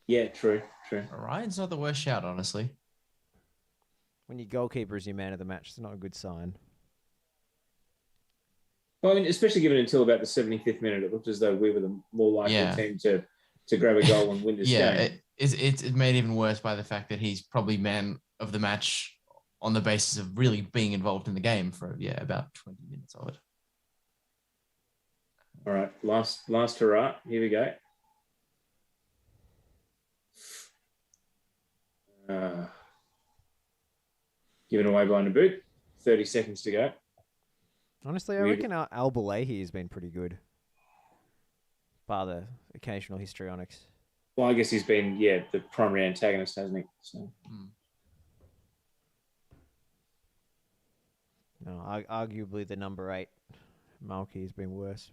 Yeah, true. Ryan's not the worst shout, honestly. When your goalkeeper is your man of the match, it's not a good sign. Well, I mean, especially given until about the 75th minute, it looked as though we were the more likely team to grab a goal and win this game. It's made even worse by the fact that he's probably man of the match on the basis of really being involved in the game for about 20 minutes of it. All right, last hurrah. Here we go. Given away by Naboot. 30 seconds to go. Honestly, I reckon Al-Balahi has been pretty good. Bar the occasional histrionics. Well, I guess he's been, the primary antagonist, hasn't he? So. No, arguably the number 8, Malky, has been worse.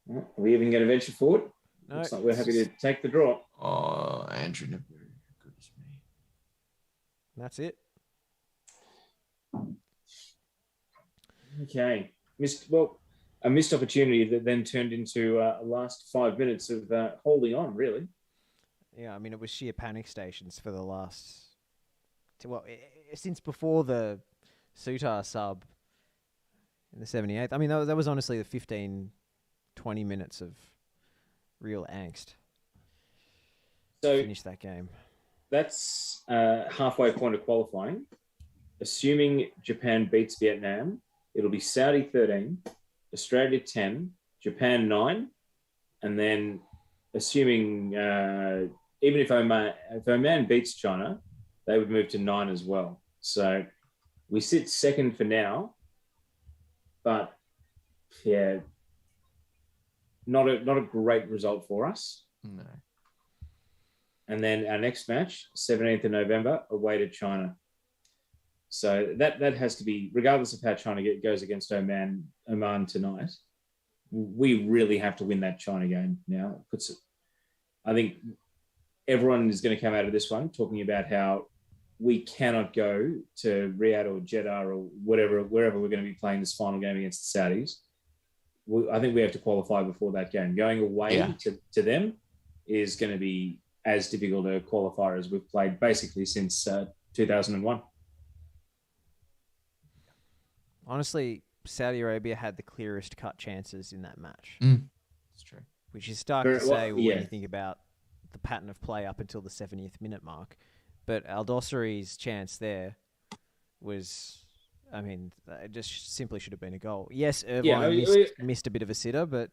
Are we even going to venture forward? No, looks like we're happy to take the draw. Oh, Andrew Naboot. Goodness me. That's it. Okay. A missed opportunity that then turned into a last 5 minutes of holding on, really. Yeah, I mean, it was sheer panic stations for the last... since before the Sutar sub in the 78th. I mean, that was honestly the 15, 20 minutes of real angst. So finish that game. That's halfway point of qualifying. Assuming Japan beats Vietnam, it'll be Saudi 13, Australia 10, Japan 9, and then assuming even if Oman beats China, they would move to 9 as well. So we sit second for now, but not a great result for us. No. And then our next match, 17th of November, away to China. So that has to be, regardless of how China goes against Oman tonight, we really have to win that China game now. I think everyone is going to come out of this one talking about how we cannot go to Riyadh or Jeddah or wherever we're going to be playing this final game against the Saudis. I think we have to qualify before that game. Going away to them is going to be as difficult a qualifier as we've played basically since 2001. Honestly, Saudi Arabia had the clearest cut chances in that match. That's true. Which is stark to say when you think about the pattern of play up until the 70th minute mark. But Al-Dossari's chance there was, I mean, it just simply should have been a goal. Yes, Irvine missed a bit of a sitter, but...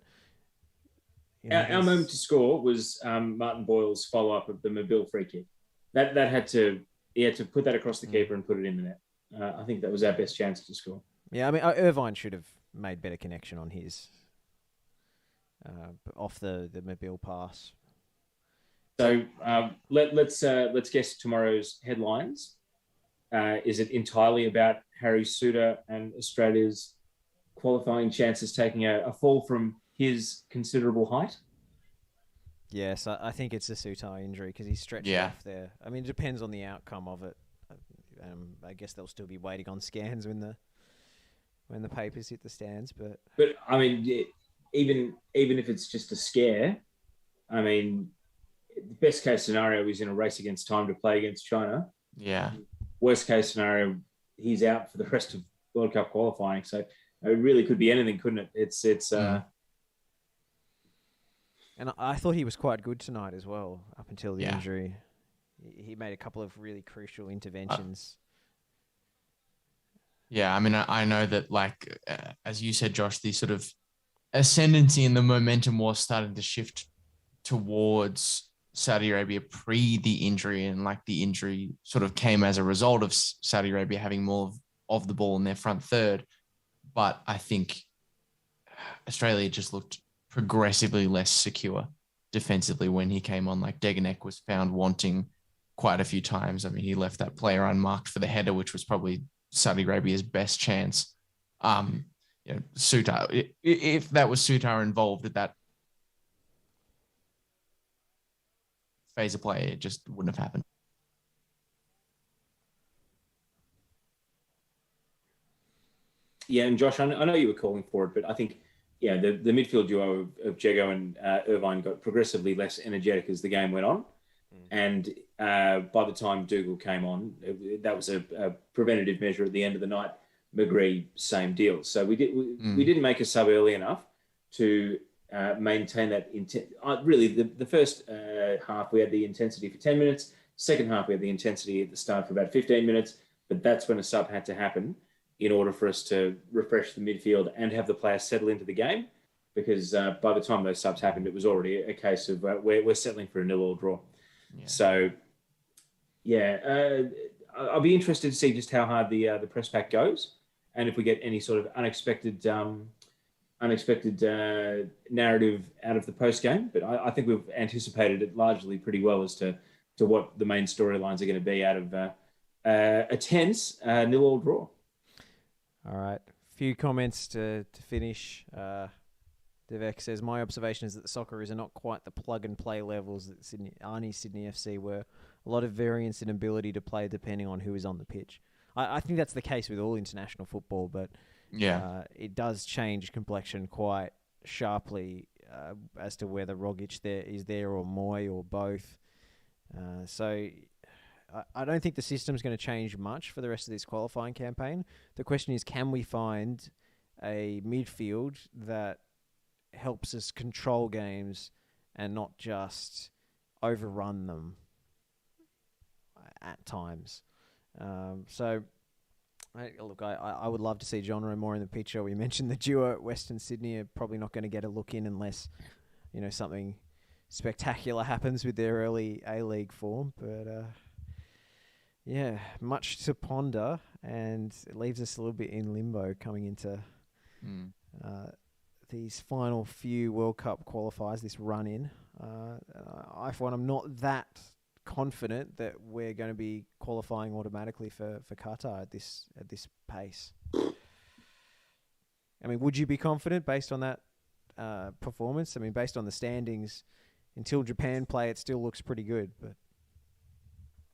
Our moment to score was Martin Boyle's follow-up of the Mobile free kick. He had to put that across the keeper and put it in the net. I think that was our best chance to score. Yeah, I mean, Irvine should have made better connection on his off the Mobile pass. So let's guess tomorrow's headlines. Is it entirely about Harry Suter and Australia's qualifying chances taking a fall from his considerable height? Yes, I think it's a Sutai injury because he's stretched off there. I mean, it depends on the outcome of it. I guess they'll still be waiting on scans when the papers hit the stands. But I mean, even if it's just a scare, I mean, the best case scenario is in a race against time to play against China. Yeah. Worst case scenario, he's out for the rest of World Cup qualifying. So it really could be anything, couldn't it? It's And I thought he was quite good tonight as well, up until the injury. He made a couple of really crucial interventions. I mean, I know that, like, as you said, Josh, the sort of ascendancy and the momentum was starting to shift towards Saudi Arabia pre the injury, and like the injury sort of came as a result of Saudi Arabia having more of the ball in their front third. But I think Australia just looked progressively less secure defensively when he came on. Like Degenek was found wanting quite a few times. I mean, he left that player unmarked for the header, which was probably Saudi Arabia's best chance. Sutar, if that was Sutar involved at that phase of play, it just wouldn't have happened. Yeah, and Josh, I know you were calling for it, but I think, the midfield duo of Jego and Irvine got progressively less energetic as the game went on. And by the time Dougal came on, that was a preventative measure at the end of the night. McGree, same deal. So we didn't make a sub early enough to maintain that intent. Really, the first half we had the intensity for 10 minutes. Second half we had the intensity at the start for about 15 minutes. But that's when a sub had to happen in order for us to refresh the midfield and have the players settle into the game. Because by the time those subs happened, it was already a case of we're settling for a 0-0 draw. Yeah. So, I'll be interested to see just how hard the press pack goes, and if we get any sort of unexpected narrative out of the post game. But I think we've anticipated it largely pretty well as to what the main storylines are going to be out of a tense 0-0 draw. All right, a few comments to finish. Devek says, my observation is that the Socceroos are not quite the plug-and-play levels that Sydney FC were. A lot of variance in ability to play depending on who is on the pitch. I think that's the case with all international football, but it does change complexion quite sharply as to whether Rogic is there or Moy or both. So I don't think the system's going to change much for the rest of this qualifying campaign. The question is, can we find a midfield that helps us control games and not just overrun them at times. I would love to see John O'More in the picture. We mentioned the duo at Western Sydney are probably not going to get a look in unless, something spectacular happens with their early A-League form. But, much to ponder, and it leaves us a little bit in limbo coming into these final few World Cup qualifiers, this run-in. For one, I'm not that confident that we're going to be qualifying automatically for Qatar at this pace. I mean, would you be confident based on that performance? I mean, based on the standings, until Japan play, it still looks pretty good. But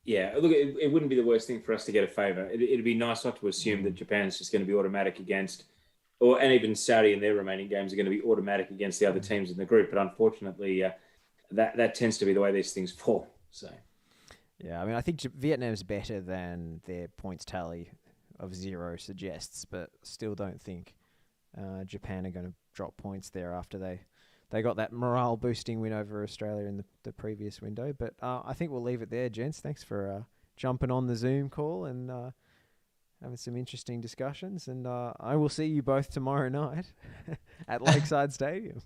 yeah, look, it wouldn't be the worst thing for us to get a favour. It'd be nice not to assume that Japan's just going to be automatic against, and even Saudi in their remaining games are going to be automatic against the other teams in the group. But unfortunately, that tends to be the way these things fall. So, yeah, I mean, I think Vietnam's better than their points tally of 0 suggests, but still don't think Japan are going to drop points there after they got that morale-boosting win over Australia in the previous window. But I think we'll leave it there, gents. Thanks for jumping on the Zoom call and having some interesting discussions. And I will see you both tomorrow night at Lakeside Stadium.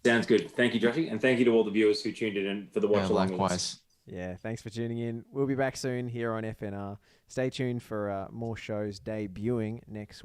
Sounds good. Thank you, Joshy. And thank you to all the viewers who tuned in and for the watch along. Likewise. Yeah, thanks for tuning in. We'll be back soon here on FNR. Stay tuned for more shows debuting next week.